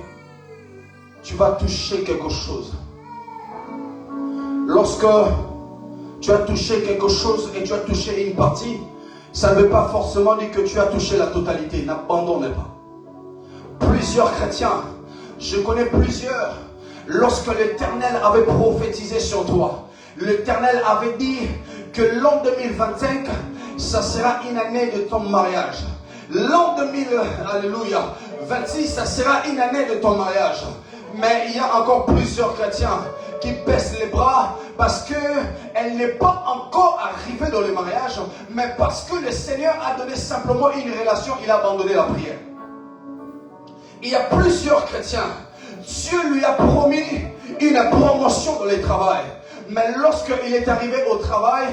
tu vas toucher quelque chose. Lorsque tu as touché quelque chose et tu as touché une partie, ça ne veut pas forcément dire que tu as touché la totalité. N'abandonne pas. Plusieurs chrétiens, je connais plusieurs, lorsque l'Éternel avait prophétisé sur toi, l'Éternel avait dit que l'an 2025, ça sera une année de ton mariage. L'an 2000, alléluia, 26, ça sera une année de ton mariage. Mais il y a encore plusieurs chrétiens qui baissent les bras parce qu'elle n'est pas encore arrivée dans le mariage, mais parce que le Seigneur a donné simplement une relation, il a abandonné la prière. Il y a plusieurs chrétiens, Dieu lui a promis une promotion dans le travail, mais lorsqu'il est arrivé au travail,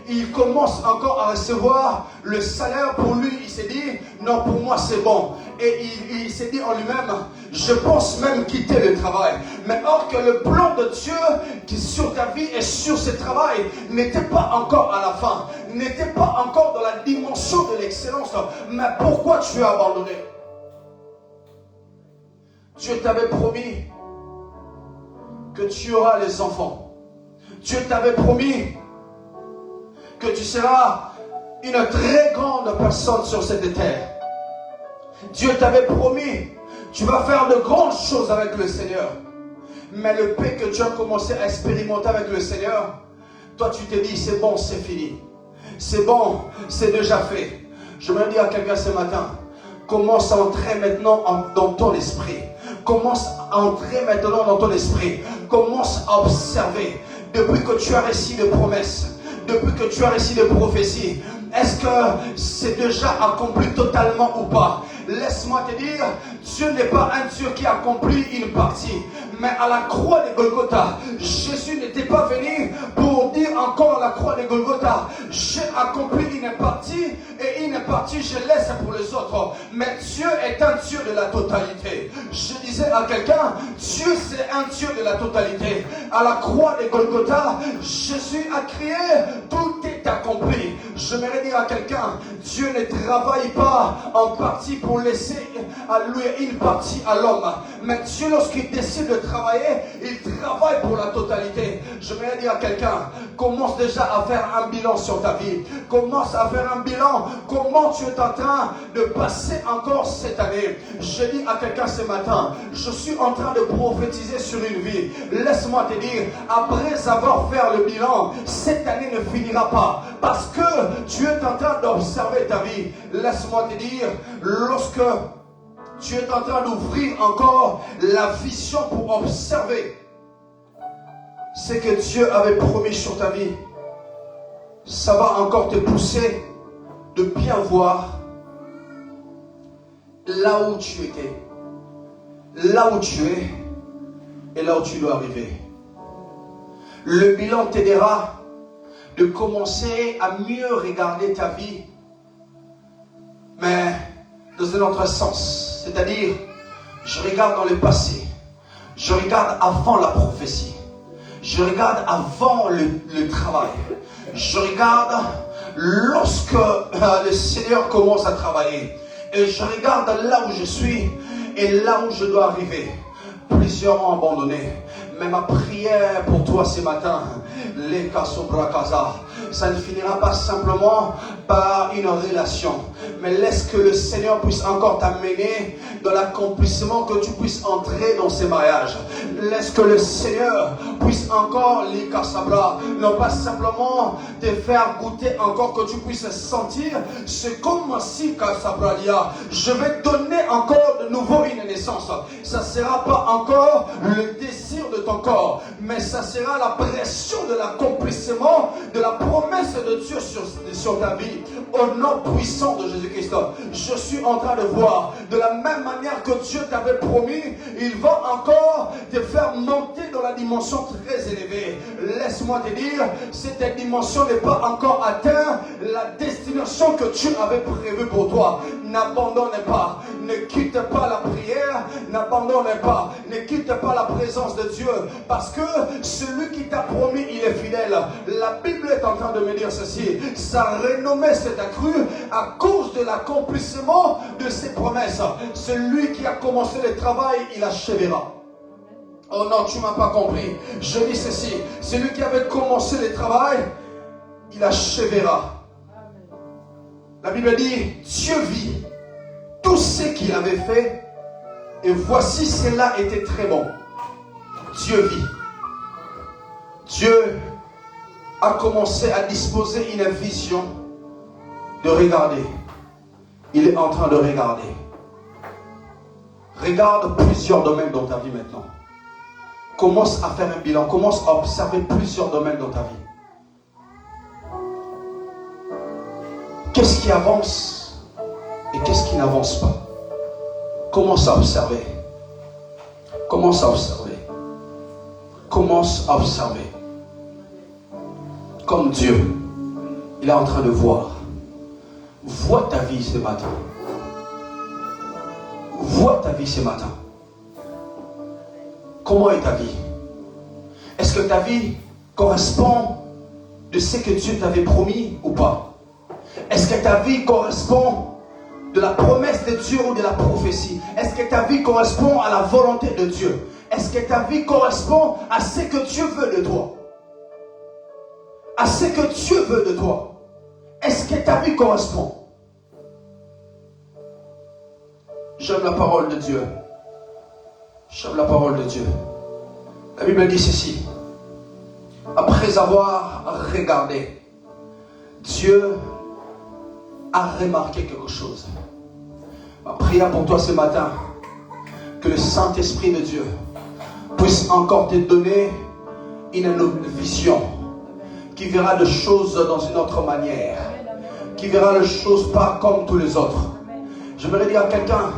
il commence encore à recevoir le salaire. Pour lui, il s'est dit, non, pour moi c'est bon. Et il s'est dit en lui-même, je pense même quitter le travail. Mais or que le plan de Dieu qui sur ta vie et sur ce travail n'était pas encore à la fin, n'était pas encore dans la dimension de l'excellence. Mais pourquoi tu as abandonné? Dieu t'avait promis que tu auras les enfants. Dieu t'avait promis que tu seras une très grande personne sur cette terre. Dieu t'avait promis, tu vas faire de grandes choses avec le Seigneur. Mais le paix que tu as commencé à expérimenter avec le Seigneur, toi tu t'es dit, c'est bon, c'est fini. C'est bon, c'est déjà fait. Je me dis à quelqu'un ce matin, commence à entrer maintenant dans ton esprit. Commence à entrer maintenant dans ton esprit. Commence à observer. Depuis que tu as réussi de promesses, depuis que tu as réussi de prophéties, est-ce que c'est déjà accompli totalement ou pas? Laisse-moi te dire, Dieu n'est pas un Dieu qui accomplit une partie. Mais à la croix de Golgotha, Jésus n'était pas venu pour dire encore à la croix de Golgotha, j'ai accompli une partie et une partie je laisse pour les autres. Mais Dieu est un Dieu de la totalité. Je disais à quelqu'un, Dieu c'est un Dieu de la totalité. À la croix de Golgotha, Jésus a crié, tout est accompli. Je voudrais dire à quelqu'un, Dieu ne travaille pas en partie pour laisser à lui une partie à l'homme. Mais Dieu, lorsqu'il décide de travailler, il travaille pour la totalité. Je voudrais dire à quelqu'un, commence déjà à faire un bilan sur ta vie. Commence à faire un bilan. Comment tu es en train de passer encore cette année. Je dis à quelqu'un ce matin, je suis en train de prophétiser sur une vie. Laisse-moi te dire, après avoir fait le bilan, cette année ne finira pas. Parce que tu es en train d'observer ta vie. Laisse-moi te dire, lorsque tu es en train d'ouvrir encore la vision pour observer ce que Dieu avait promis sur ta vie, ça va encore te pousser de bien voir là où tu étais, là où tu es et là où tu dois arriver. Le bilan t'aidera de commencer à mieux regarder ta vie, mais dans un autre sens. C'est-à-dire, je regarde dans le passé, je regarde avant la prophétie, je regarde avant le travail, je regarde lorsque le Seigneur commence à travailler, et je regarde là où je suis et là où je dois arriver. Plusieurs ont abandonné, mais ma prière pour toi ce matin, les Kasobrakaza, ça ne finira pas simplement par une relation, mais laisse que le Seigneur puisse encore t'amener dans l'accomplissement, que tu puisses entrer dans ces mariages. Laisse que le Seigneur puisse encore, les Kasabra, non pas simplement te faire goûter encore, que tu puisses sentir, c'est comme si Kasabralia, je vais donner encore de nouveau une naissance. Ça ne sera pas encore le désir de ton corps, mais ça sera la pression de l'accomplissement de la promesse de Dieu sur ta vie. Au nom puissant de Jésus-Christ, je suis en train de voir, de la même manière que Dieu t'avait promis, il va encore te faire monter dans la dimension très élevée. Laisse-moi te dire, cette dimension n'est pas encore atteinte, la destination que Dieu avait prévue pour toi. N'abandonne pas, ne quitte pas la prière, n'abandonne pas, ne quitte pas la présence de Dieu, parce que celui qui t'a promis, il est fidèle. La Bible est en train de me dire ceci: sa renommée s'est accrue à cause de l'accomplissement de ses promesses. Celui qui a commencé le travail, il achèvera. Oh non, tu ne m'as pas compris. Je dis ceci: celui qui avait commencé le travail, il achèvera. La Bible dit: Dieu vit tout ce qu'il avait fait, et voici cela était très bon. Dieu vit. Dieu a commencé à disposer une vision de regarder. Il est en train de regarder. Regarde plusieurs domaines dans ta vie maintenant. Commence à faire un bilan. Commence à observer plusieurs domaines dans ta vie. Qu'est-ce qui avance et qu'est-ce qui n'avance pas? Commence à observer. Commence à observer. Commence à observer. Comme Dieu, il est en train de voir. Vois ta vie ce matin. Vois ta vie ce matin. Comment est ta vie? Est-ce que ta vie correspond de ce que Dieu t'avait promis ou pas? Est-ce que ta vie correspond de la promesse de Dieu ou de la prophétie? Est-ce que ta vie correspond à la volonté de Dieu? Est-ce que ta vie correspond à ce que Dieu veut de toi? À ce que Dieu veut de toi? Est-ce que ta vie correspond? J'aime la parole de Dieu. J'aime la parole de Dieu. La Bible dit ceci: après avoir regardé, Dieu a remarqué quelque chose. Ma prière pour toi ce matin, que le Saint-Esprit de Dieu puisse encore te donner une vision, qui verra les choses dans une autre manière, qui verra les choses pas comme tous les autres. J'aimerais dire à quelqu'un: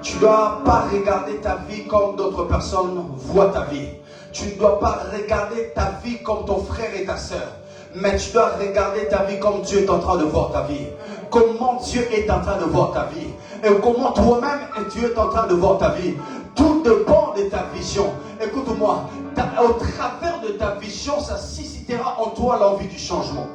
tu ne dois pas regarder ta vie comme d'autres personnes voient ta vie. Tu ne dois pas regarder ta vie comme ton frère et ta soeur. Mais tu dois regarder ta vie comme Dieu est en train de voir ta vie. Comment Dieu est en train de voir ta vie. Et comment toi-même Dieu est en train de voir ta vie. Tout dépend de ta vision. Écoute-moi, au travers de ta vision, ça suscitera en toi l'envie du changement.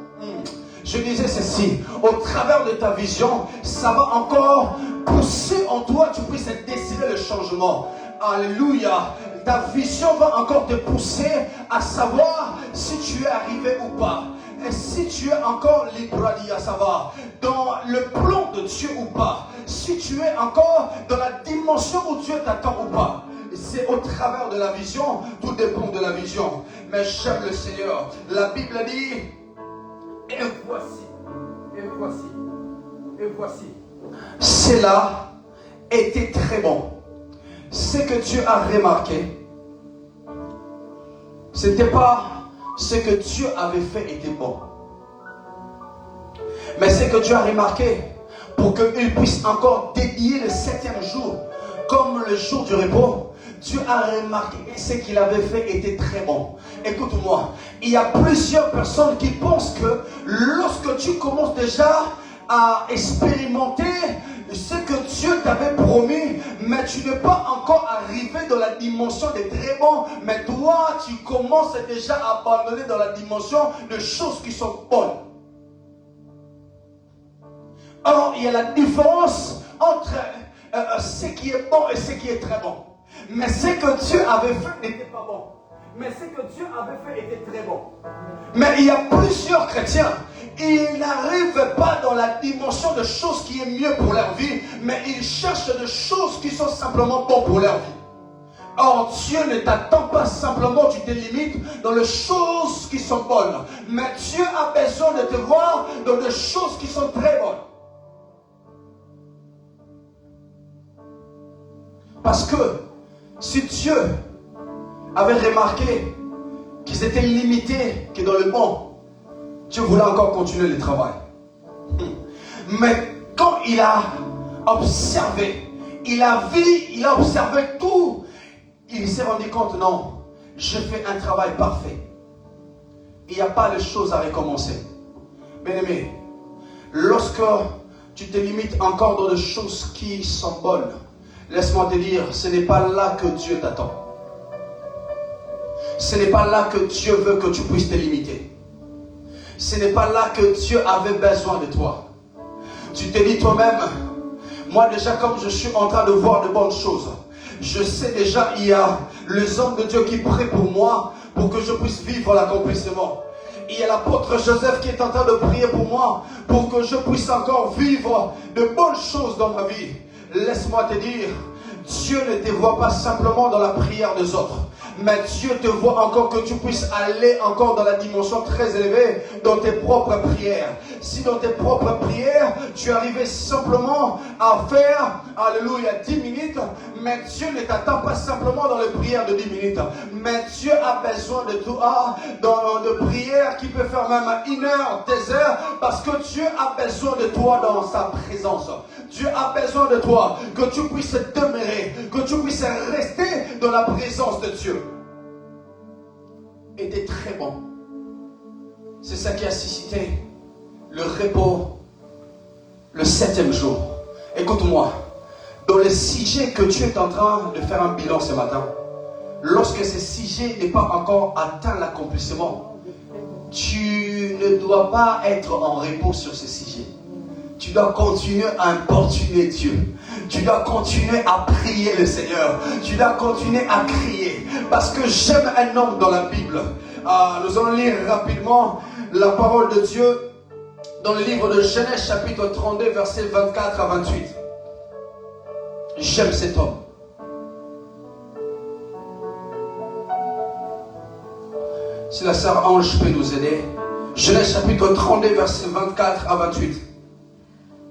Je disais ceci: au travers de ta vision, ça va encore pousser en toi, tu puisses décider le changement. Alléluia. Ta vision va encore te pousser à savoir si tu es arrivé ou pas. Et si tu es encore libre à savoir dans le plan de Dieu ou pas. Si tu es encore dans la dimension où Dieu t'attend ou pas. C'est au travers de la vision, tout dépend de la vision. Mais j'aime le Seigneur. La Bible dit: et voici, et voici, et voici. Cela était très bon. Ce que Dieu a remarqué, ce n'était pas ce que Dieu avait fait était bon. Mais ce que Dieu a remarqué, pour qu'il puisse encore dédier le 7e jour comme le jour du repos, Dieu a remarqué que ce qu'il avait fait était très bon. Écoute-moi, il y a plusieurs personnes qui pensent que lorsque tu commences déjà à expérimenter ce que Dieu t'avait promis, mais tu n'es pas encore arrivé dans la dimension des très bons, mais toi tu commences déjà à abandonner dans la dimension de choses qui sont bonnes. Or, il y a la différence entre ce qui est bon et ce qui est très bon. Mais ce que Dieu avait fait n'était pas bon. Mais ce que Dieu avait fait était très bon. Mais il y a plusieurs chrétiens, ils n'arrivent pas dans la dimension de choses qui est mieux pour leur vie, mais ils cherchent des choses qui sont simplement bonnes pour leur vie. Or, Dieu ne t'attend pas simplement, tu te limites dans les choses qui sont bonnes. Mais Dieu a besoin de te voir dans des choses qui sont très bonnes. Parce que si Dieu avait remarqué qu'ils étaient limités que dans le bon, Dieu voulait encore continuer le travail. Mais quand il a observé, il a vu, il a observé tout, il s'est rendu compte, non, je fais un travail parfait. Il n'y a pas de choses à recommencer. Bien-aimé, lorsque tu te limites encore dans des choses qui sont bonnes, laisse-moi te dire, ce n'est pas là que Dieu t'attend. Ce n'est pas là que Dieu veut que tu puisses te limiter. Ce n'est pas là que Dieu avait besoin de toi. Tu te dis toi-même, moi déjà comme je suis en train de voir de bonnes choses, je sais déjà il y a les hommes de Dieu qui prient pour moi pour que je puisse vivre l'accomplissement. Il y a l'apôtre Joseph qui est en train de prier pour moi pour que je puisse encore vivre de bonnes choses dans ma vie. Laisse-moi te dire, Dieu ne te voit pas simplement dans la prière des autres, mais Dieu te voit encore que tu puisses aller encore dans la dimension très élevée dans tes propres prières. Si dans tes propres prières, tu arrivais simplement à faire, alléluia, 10 minutes, mais Dieu ne t'attend pas simplement dans les prières de 10 minutes, mais Dieu a besoin de toi dans de prières qui peut faire même 1 heure, 2 heures, parce que Dieu a besoin de toi dans sa présence. Dieu a besoin de toi, que tu puisses demeurer, que tu puisses rester dans la présence de Dieu. Et t'es très bon. C'est ça qui a suscité le repos le 7e jour. Écoute-moi, dans le sujet que tu es en train de faire un bilan ce matin, lorsque ce sujet n'est pas encore atteint l'accomplissement, tu ne dois pas être en repos sur ce sujet. Tu dois continuer à importuner Dieu. Tu dois continuer à prier le Seigneur. Tu dois continuer à crier. Parce que j'aime un homme dans la Bible. Nous allons lire rapidement la parole de Dieu dans le livre de Genèse chapitre 32 versets 24 à 28. J'aime cet homme. Si la sœur Ange peut nous aider. Genèse chapitre 32 versets 24 à 28.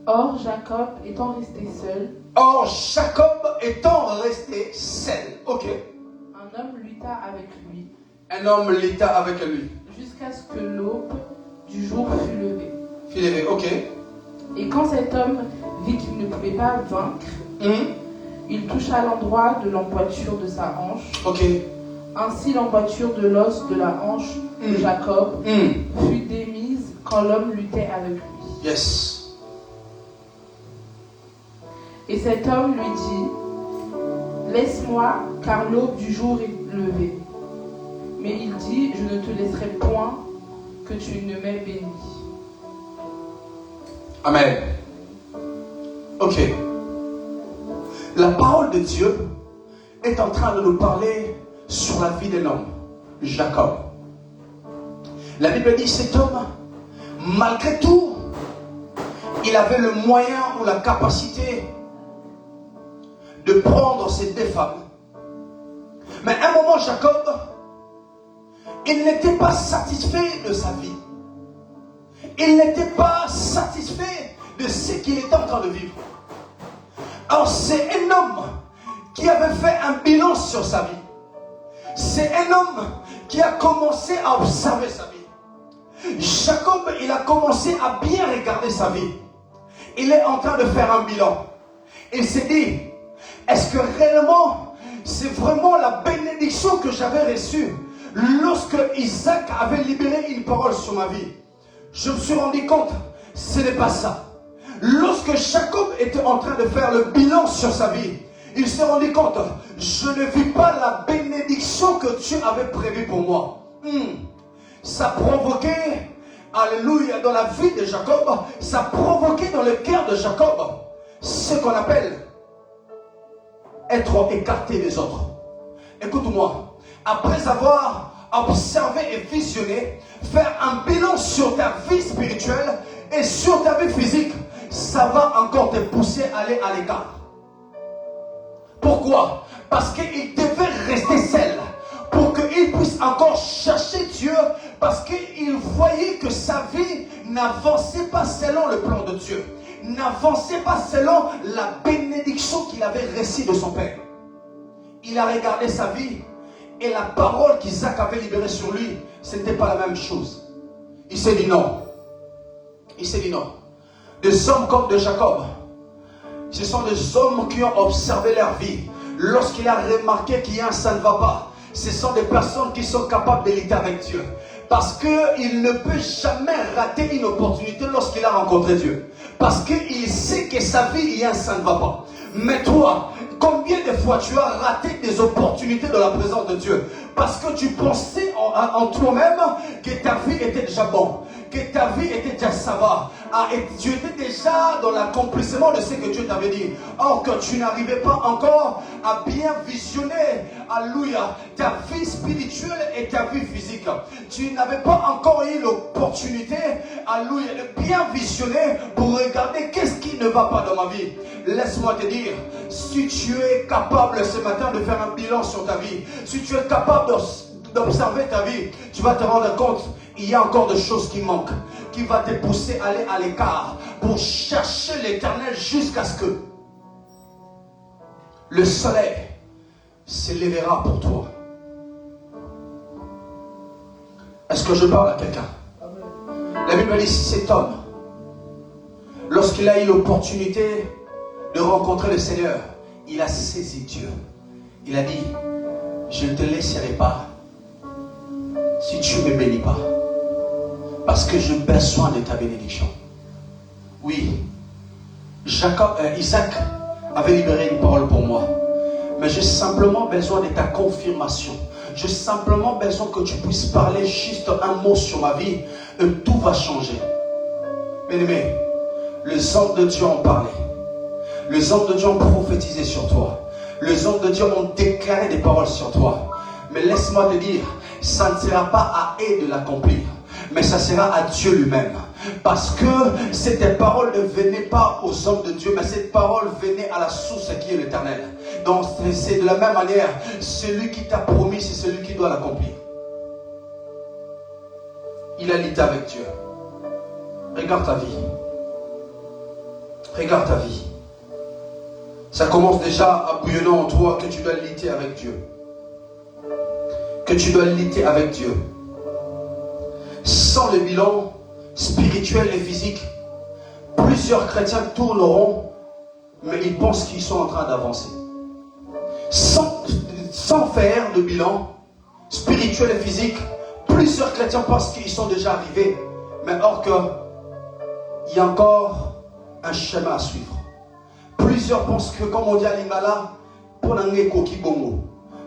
Or, Jacob étant resté seul, ok. Un homme lutta avec lui. Un homme lutta avec lui. Jusqu'à ce que l'aube du jour fût levée. Ok. Et quand cet homme vit qu'il ne pouvait pas vaincre, il toucha l'endroit de l'emboîture de sa hanche. Ok. Ainsi l'emboîture de l'os de la hanche de Jacob fut démise quand l'homme luttait avec lui. Yes. Et cet homme lui dit, laisse-moi, car l'aube du jour est levée. Mais il dit, je ne te laisserai point que tu ne m'aies béni. Amen. Ok. La parole de Dieu est en train de nous parler sur la vie d'un homme, Jacob. La Bible dit, cet homme, malgré tout, il avait le moyen ou la capacité de prendre ces 2 femmes. Mais à un moment, Jacob, il n'était pas satisfait de sa vie. Il n'était pas satisfait de ce qu'il était en train de vivre. Alors c'est un homme qui avait fait un bilan sur sa vie. C'est un homme qui a commencé à observer sa vie. Jacob, il a commencé à bien regarder sa vie. Il est en train de faire un bilan. Il s'est dit, est-ce que réellement, c'est vraiment la bénédiction que j'avais reçue lorsque Isaac avait libéré une parole sur ma vie? Je me suis rendu compte, ce n'est pas ça. Lorsque Jacob était en train de faire le bilan sur sa vie, il s'est rendu compte, je ne vis pas la bénédiction que Dieu avait prévue pour moi. Ça provoquait, alléluia, dans la vie de Jacob, ça provoquait dans le cœur de Jacob ce qu'on appelle être écarté des autres. Écoute-moi, après avoir observé et visionné, faire un bilan sur ta vie spirituelle et sur ta vie physique, ça va encore te pousser à aller à l'écart. Pourquoi? Parce qu'il devait rester seul pour qu'il puisse encore chercher Dieu, parce qu'il voyait que sa vie n'avançait pas selon le plan de Dieu, n'avançait pas selon la bénédiction qu'il avait reçue de son Père. Il a regardé sa vie et la parole qu'Isaac avait libérée sur lui, ce n'était pas la même chose. Il s'est dit non. Il s'est dit non. Des hommes comme de Jacob, ce sont des hommes qui ont observé leur vie. Lorsqu'il a remarqué qu'il y a un ça ne va pas, ce sont des personnes qui sont capables de lutter avec Dieu. Parce qu'il ne peut jamais rater une opportunité lorsqu'il a rencontré Dieu. Parce qu'il sait que sa vie, ça ne va pas. Mais toi, combien de fois tu as raté des opportunités dans la présence de Dieu? Parce que tu pensais en toi-même que ta vie était déjà bonne, que ta vie était déjà ça va. Et tu étais déjà dans l'accomplissement de ce que Dieu t'avait dit. Or que tu n'arrivais pas encore à bien visionner, alléluia, ta vie spirituelle et ta vie physique. Tu n'avais pas encore eu l'opportunité, alléluia, de bien visionner pour regarder qu'est-ce qui ne va pas dans ma vie. Laisse-moi te dire, si tu es capable ce matin de faire un bilan sur ta vie, si tu es capable d'observer ta vie, tu vas te rendre compte, il y a encore des choses qui manquent, qui va te pousser à aller à l'écart pour chercher l'Éternel jusqu'à ce que le soleil s'élèvera pour toi. Est-ce que je parle à quelqu'un? La Bible dit, cet homme, lorsqu'il a eu l'opportunité de rencontrer le Seigneur, il a saisi Dieu. Il a dit, je ne te laisserai pas si tu ne me bénis pas, parce que j'ai besoin de ta bénédiction. Oui, Isaac avait libéré une parole pour moi, mais j'ai simplement besoin de ta confirmation. J'ai simplement besoin que tu puisses parler juste un mot sur ma vie et tout va changer. Bien-aimé, les hommes de Dieu ont parlé. Les hommes de Dieu ont prophétisé sur toi. Les hommes de Dieu ont déclaré des paroles sur toi. Mais laisse-moi te dire, ça ne sera pas à eux de l'accomplir, mais ça sera à Dieu lui-même. Parce que cette parole ne venait pas aux hommes de Dieu, mais cette parole venait à la source qui est l'Éternel. Donc c'est de la même manière, celui qui t'a promis, c'est celui qui doit l'accomplir. Il a lutté avec Dieu. Regarde ta vie. Regarde ta vie. Ça commence déjà à bouillonner en toi que tu dois lutter avec Dieu. Que tu dois lutter avec Dieu. Sans le bilan spirituel et physique, plusieurs chrétiens tourneront, mais ils pensent qu'ils sont en train d'avancer. Sans faire de bilan spirituel et physique, plusieurs chrétiens pensent qu'ils sont déjà arrivés, mais or qu'il y a encore un chemin à suivre. Plusieurs pensent que, comme on dit à l'Ingala, pour n'en koki bongo.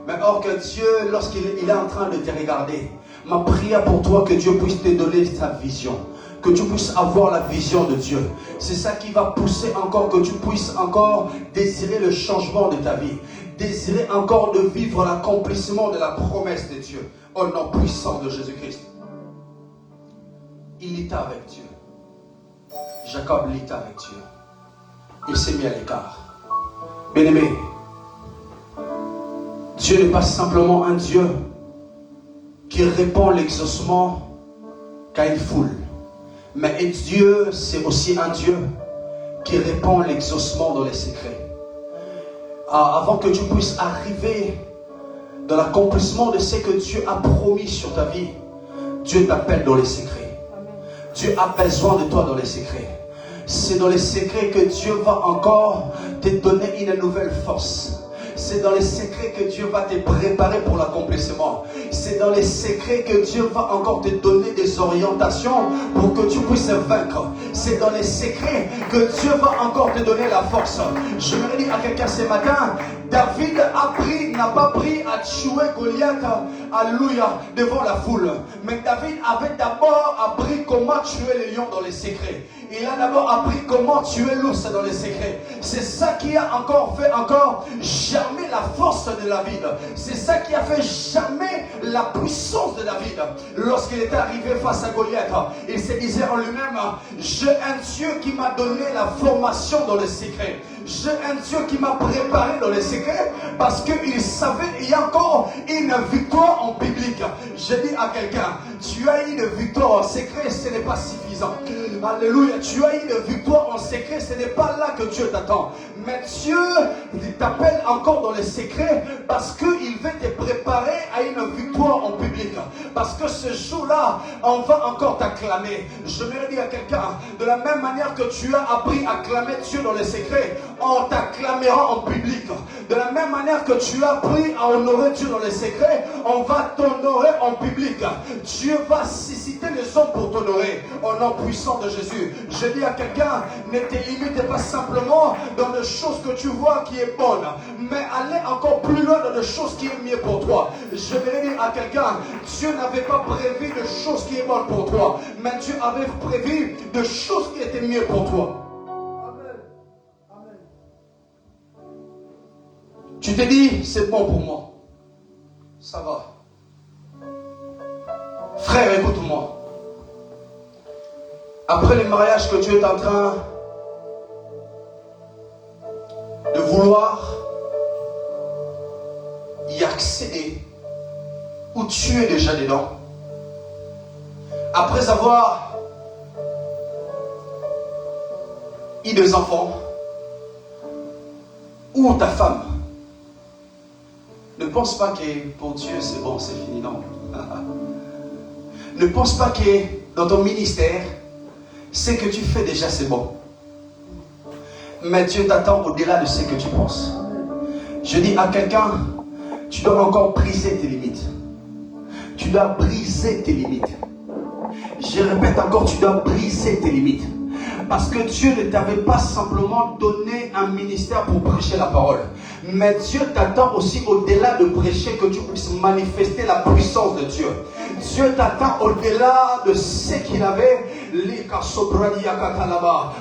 Mais or que Dieu, lorsqu'il est en train de te regarder, ma prière pour toi, que Dieu puisse te donner sa vision. Que tu puisses avoir la vision de Dieu. C'est ça qui va pousser encore, que tu puisses encore désirer le changement de ta vie. Désirer encore de vivre l'accomplissement de la promesse de Dieu. Au nom puissant de Jésus-Christ. Il lutta avec Dieu. Jacob lutta avec Dieu. Il s'est mis à l'écart. Bien-aimé, Dieu n'est pas simplement un Dieu qui répand l'exaucement qu'à une foule. Mais Dieu, c'est aussi un Dieu qui répand l'exaucement dans les secrets. Avant que tu puisses arriver dans l'accomplissement de ce que Dieu a promis sur ta vie, Dieu t'appelle dans les secrets. Dieu a besoin de toi dans les secrets. C'est dans les secrets que Dieu va encore te donner une nouvelle force. C'est dans les secrets que Dieu va te préparer pour l'accomplissement. C'est dans les secrets que Dieu va encore te donner des orientations pour que tu puisses vaincre. C'est dans les secrets que Dieu va encore te donner la force. Je me dis à quelqu'un ce matin, David n'a pas pris à tuer Goliath, alléluia, devant la foule. Mais David avait d'abord appris comment tuer les lions dans les secrets. Il a d'abord appris comment tuer l'ours dans les secrets. C'est ça qui a encore fait germer la force de David. C'est ça qui a fait germer la puissance de David. Lorsqu'il était arrivé face à Goliath, il se disait en lui-même, j'ai un Dieu qui m'a donné la formation dans les secrets. J'ai un Dieu qui m'a préparé dans les secrets, parce qu'il savait qu'il y a encore une victoire en public. Je dis à quelqu'un, tu as une victoire en secret, ce n'est pas suffisant. Alléluia, tu as une victoire en secret, ce n'est pas là que Dieu t'attend. Mais Dieu t'appelle encore dans les secrets parce qu'il veut te préparer à une victoire en public. Parce que ce jour-là, on va encore t'acclamer. Je me dis à quelqu'un, de la même manière que tu as appris à clamer Dieu dans les secrets, on t'acclamera en public. De la même manière que tu as appris à honorer Dieu dans les secrets, on va t'honorer en public. Dieu va susciter les hommes pour t'honorer. Au nom puissant de Jésus. Je dis à quelqu'un, ne te limite pas simplement dans des choses que tu vois qui est bonne, mais allez encore plus loin dans des choses qui est mieux pour toi. Je vais dire à quelqu'un, Dieu n'avait pas prévu de choses qui est bonne pour toi, mais Dieu avait prévu de choses qui étaient mieux pour toi. Tu te dis, c'est bon pour moi. Ça va. Frère, écoute-moi. Après le mariage que tu es en train de vouloir y accéder, où tu es déjà dedans, après avoir eu des enfants, ou ta femme, ne pense pas que pour Dieu c'est bon, c'est fini, non. Ne pense pas que dans ton ministère, ce que tu fais déjà c'est bon. Mais Dieu t'attend au-delà de ce que tu penses. Je dis à quelqu'un, tu dois encore briser tes limites. Tu dois briser tes limites. Je répète encore, tu dois briser tes limites. Parce que Dieu ne t'avait pas simplement donné un ministère pour prêcher la parole. Mais Dieu t'attend aussi au-delà de prêcher que tu puisses manifester la puissance de Dieu. Dieu t'attend au-delà de ce qu'il avait,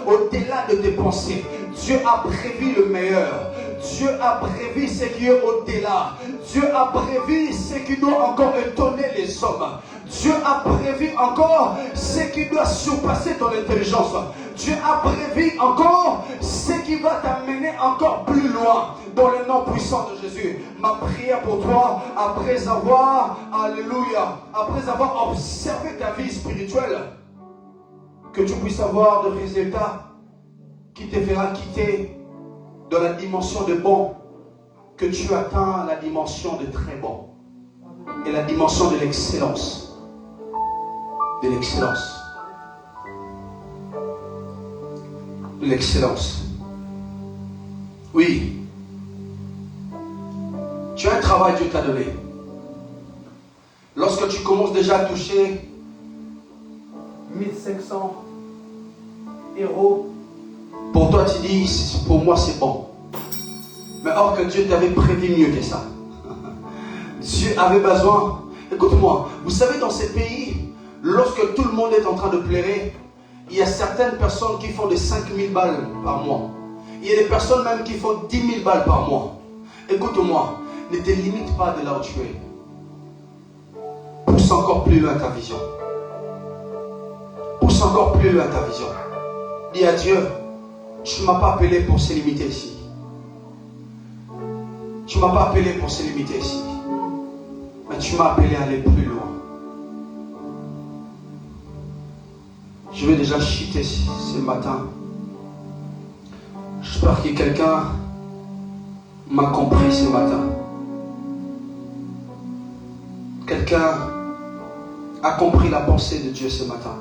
au-delà de tes pensées. Dieu a prévu le meilleur. Dieu a prévu ce qui est au-delà. Dieu a prévu ce qui doit encore étonner les hommes. Dieu a prévu encore ce qui doit surpasser ton intelligence. Dieu a prévu encore ce qui va t'amener encore plus loin. Dans le nom puissant de Jésus, ma prière pour toi, après avoir, alléluia, après avoir observé ta vie spirituelle, que tu puisses avoir des résultats qui te fera quitter dans la dimension de bon, que tu atteins la dimension de très bon et la dimension de l'excellence. De l'excellence. De l'excellence. Oui. Tu as un travail que Dieu t'a donné. Lorsque tu commences déjà à toucher 1500 euros, pour toi tu dis, pour moi c'est bon. Mais or que Dieu t'avait prévu mieux que ça. Dieu avait besoin. Écoute-moi, vous savez dans ces pays, lorsque tout le monde est en train de pleurer, il y a certaines personnes qui font des 5000 balles par mois. Il y a des personnes même qui font 10 000 balles par mois. Écoute-moi, ne te limite pas de là où tu es. Pousse encore plus loin ta vision. Pousse encore plus loin ta vision. Dis à Dieu, tu ne m'as pas appelé pour se limiter ici. Tu ne m'as pas appelé pour se limiter ici. Mais tu m'as appelé à aller plus loin. Je vais déjà chuter ce matin. J'espère que quelqu'un m'a compris ce matin. Quelqu'un a compris la pensée de Dieu ce matin.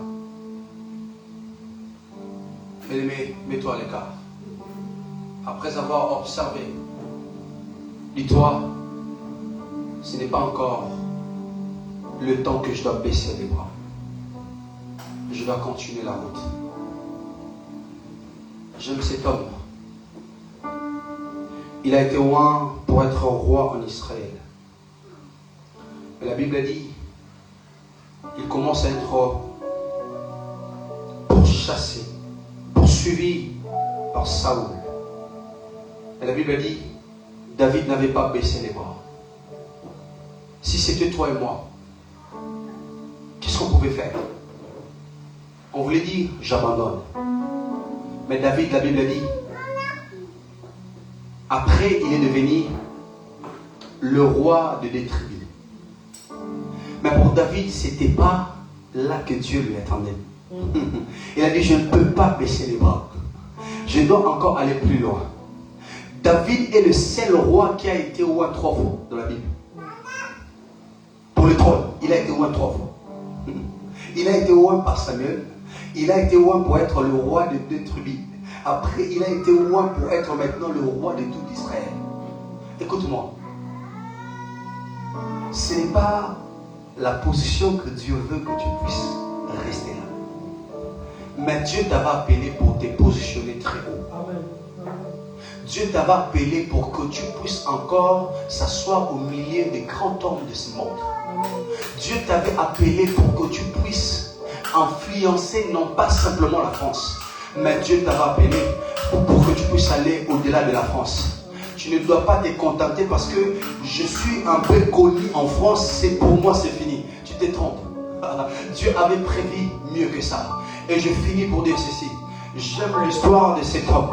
Bien-aimé, mets-toi à l'écart. Après avoir observé, dis-toi, ce n'est pas encore le temps que je dois baisser les bras. Je dois continuer la route. J'aime cet homme. Il a été oint pour être roi en Israël. Mais la Bible a dit, il commence à être pourchassé, poursuivi par Saoul. Et la Bible a dit, David n'avait pas baissé les bras. Si c'était toi et moi, qu'est-ce qu'on pouvait faire? On voulait dire, j'abandonne. Mais David, la Bible a dit, après il est devenu le roi de des tribus. Mais pour David, ce n'était pas là que Dieu lui attendait. Il a dit, je ne peux pas baisser les bras. Je dois encore aller plus loin. David est le seul roi qui a été oint 3 fois dans la Bible. Pour le trône, il a été oint 3 fois. Il a été oint par Samuel. Il a été oint pour être le roi de 2 tribus. Après, il a été oint pour être maintenant le roi de tout Israël. Écoute-moi. Ce n'est pas la position que Dieu veut que tu puisses rester là. Mais Dieu t'avait appelé pour te positionner très haut. Dieu t'avait appelé pour que tu puisses encore s'asseoir au milieu des grands hommes de ce monde. Dieu t'avait appelé pour que tu puisses influencer non pas simplement la France, mais Dieu t'avait appelé pour que tu puisses aller au-delà de la France. Tu ne dois pas te contenter parce que je suis un peu connu en France, c'est pour moi c'est fini. Tu te trompes. Dieu avait prévu mieux que ça. Et je finis pour dire ceci. J'aime l'histoire de cet homme.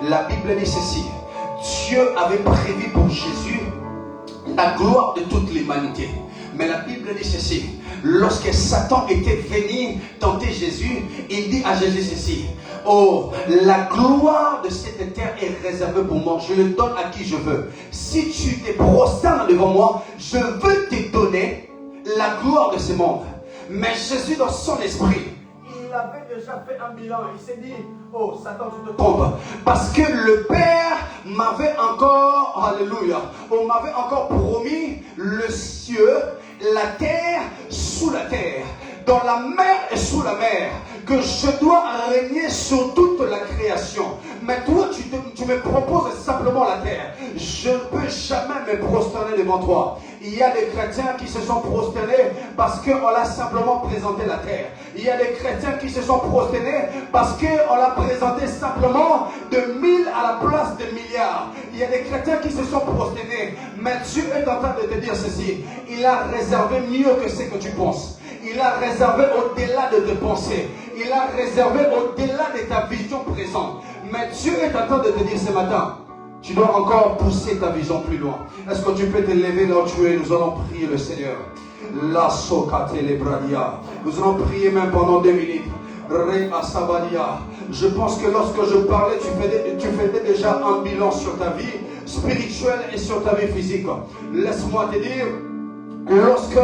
La Bible dit ceci. Dieu avait prévu pour Jésus la gloire de toute l'humanité. Mais la Bible dit ceci. Lorsque Satan était venu tenter Jésus, il dit à Jésus ceci. Oh, la gloire de cette terre est réservée pour moi. Je le donne à qui je veux. Si tu te prosternes devant moi, je veux te donner la gloire de ce monde. Mais Jésus, dans son esprit, il avait déjà fait un bilan. Il s'est dit, oh Satan, tu te trompes. Parce que le Père m'avait encore, alléluia, on m'avait encore promis le ciel, la terre, sous la terre, dans la mer et sous la mer, que je dois régner sur toute la création. Mais toi, tu me proposes simplement la terre. Je ne peux jamais me prosterner devant toi. Il y a des chrétiens qui se sont prosternés parce qu'on l'a simplement présenté la terre. Il y a des chrétiens qui se sont prosternés parce qu'on l'a présenté simplement de 1000 à la place de milliards. Il y a des chrétiens qui se sont prosternés. Mais Dieu est en train de te dire ceci. Il a réservé mieux que ce que tu penses. Il a réservé au-delà de tes pensées. Il a réservé au-delà de ta vision présente. Mais Dieu est en train de te dire ce matin, tu dois encore pousser ta vision plus loin. Est-ce que tu peux te lever là où tu es? Nous allons prier le Seigneur. La sokate le bradia. Nous allons prier même pendant 2 minutes. Re asabadia. Je pense que lorsque je parlais, tu faisais déjà un bilan sur ta vie spirituelle et sur ta vie physique. Laisse-moi te dire, lorsque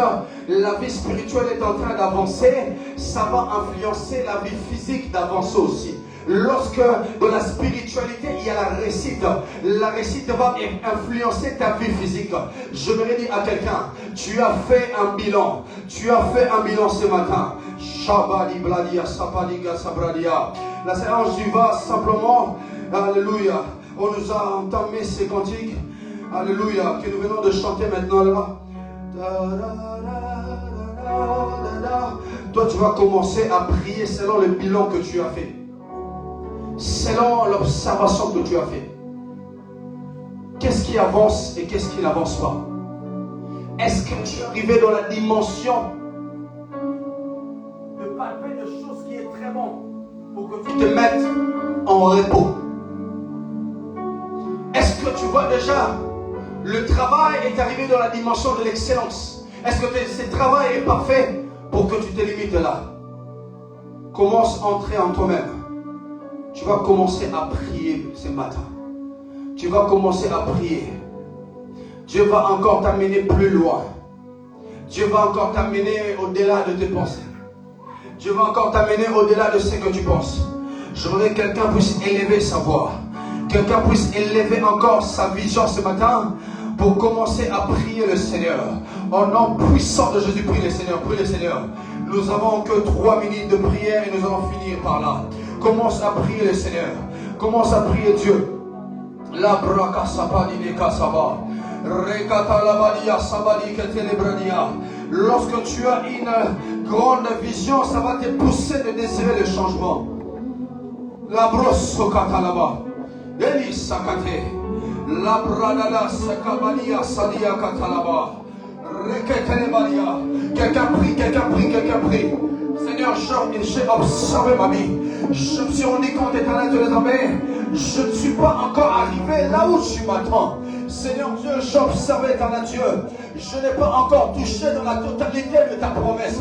la vie spirituelle est en train d'avancer, ça va influencer la vie physique d'avancer aussi. Lorsque dans la spiritualité il y a la réussite va influencer ta vie physique. Je me dis à quelqu'un, tu as fait un bilan. Tu as fait un bilan ce matin. Shabadi bladia, sabadiga sabradia. La séance du va simplement, alléluia. On nous a entamé ces cantiques, alléluia, que nous venons de chanter maintenant là. Toi tu vas commencer à prier selon le bilan que tu as fait, selon l'observation que tu as fait. Qu'est-ce qui avance et qu'est-ce qui n'avance pas? Est-ce que tu es arrivé dans la dimension de palper de choses qui est très bon pour que tu te mettes en repos? Est-ce que tu vois déjà le travail est arrivé dans la dimension de l'excellence? Est-ce que ce travail est parfait pour que tu te limites là? Commence à entrer en toi-même. Tu vas commencer à prier ce matin. Tu vas commencer à prier. Dieu va encore t'amener plus loin. Dieu va encore t'amener au-delà de tes pensées. Dieu va encore t'amener au-delà de ce que tu penses. Je voudrais que quelqu'un puisse élever sa voix. Quelqu'un puisse élever encore sa vision ce matin pour commencer à prier le Seigneur. Au nom puissant de Jésus, prie le Seigneur, prie le Seigneur. Nous avons que 3 minutes de prière et nous allons finir par là. Commence à prier le Seigneur. Commence à prier Dieu. La braka sabadi de kasaba. Rekata labadia sabadi ketelebradia. Lorsque tu as une grande vision, ça va te pousser de désirer le changement. La brosse katalaba. Eli sakate. La bradada sakabalia sadia katalaba. Reketelebadia. Quelqu'un prie, quelqu'un prie, quelqu'un prie. Seigneur, j'ai observé ma vie. Je me suis rendu compte, éternel de l'armée, je ne suis pas encore arrivé là où tu m'attends. Seigneur Dieu, j'ai observé, éternel Dieu, je n'ai pas encore touché dans la totalité de ta promesse.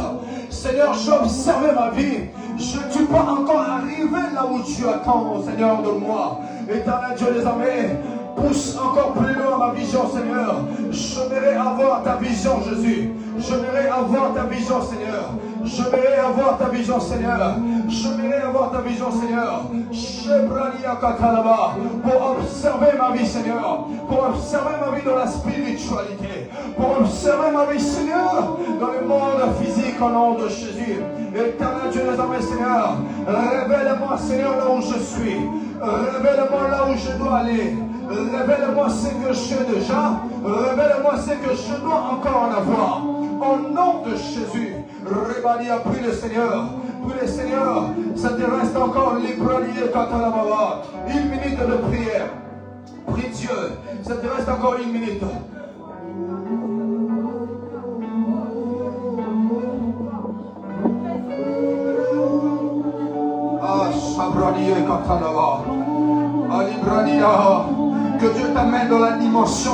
Seigneur, j'ai observé ma vie. Je ne suis pas encore arrivé là où tu attends, Seigneur, de moi. Éternel Dieu des armées, pousse encore plus loin ma vision, Seigneur. J'aimerais avoir ta vision, Jésus. J'aimerais avoir ta vision, Seigneur. J'aimerais avoir ta vision, Seigneur. J'aimerais avoir ta vision, Seigneur. Shebrania Katalaba. Pour observer ma vie, Seigneur. Pour observer ma vie dans la spiritualité. Pour observer ma vie, Seigneur, dans le monde physique au nom de Jésus. Éternel Dieu des armées, Seigneur. Révèle-moi, Seigneur, là où je suis. Révèle-moi là où je dois aller. Révèle-moi ce que j'ai déjà. Révèle-moi ce que je dois encore en avoir. Au nom de Jésus. Rebania, prie le Seigneur. Prie le Seigneur. Ça te reste encore libre. Une minute de prière. Prie Dieu. Ça te reste encore une minute. Ah, Shabrania Katalaba. Que Dieu t'amène dans la dimension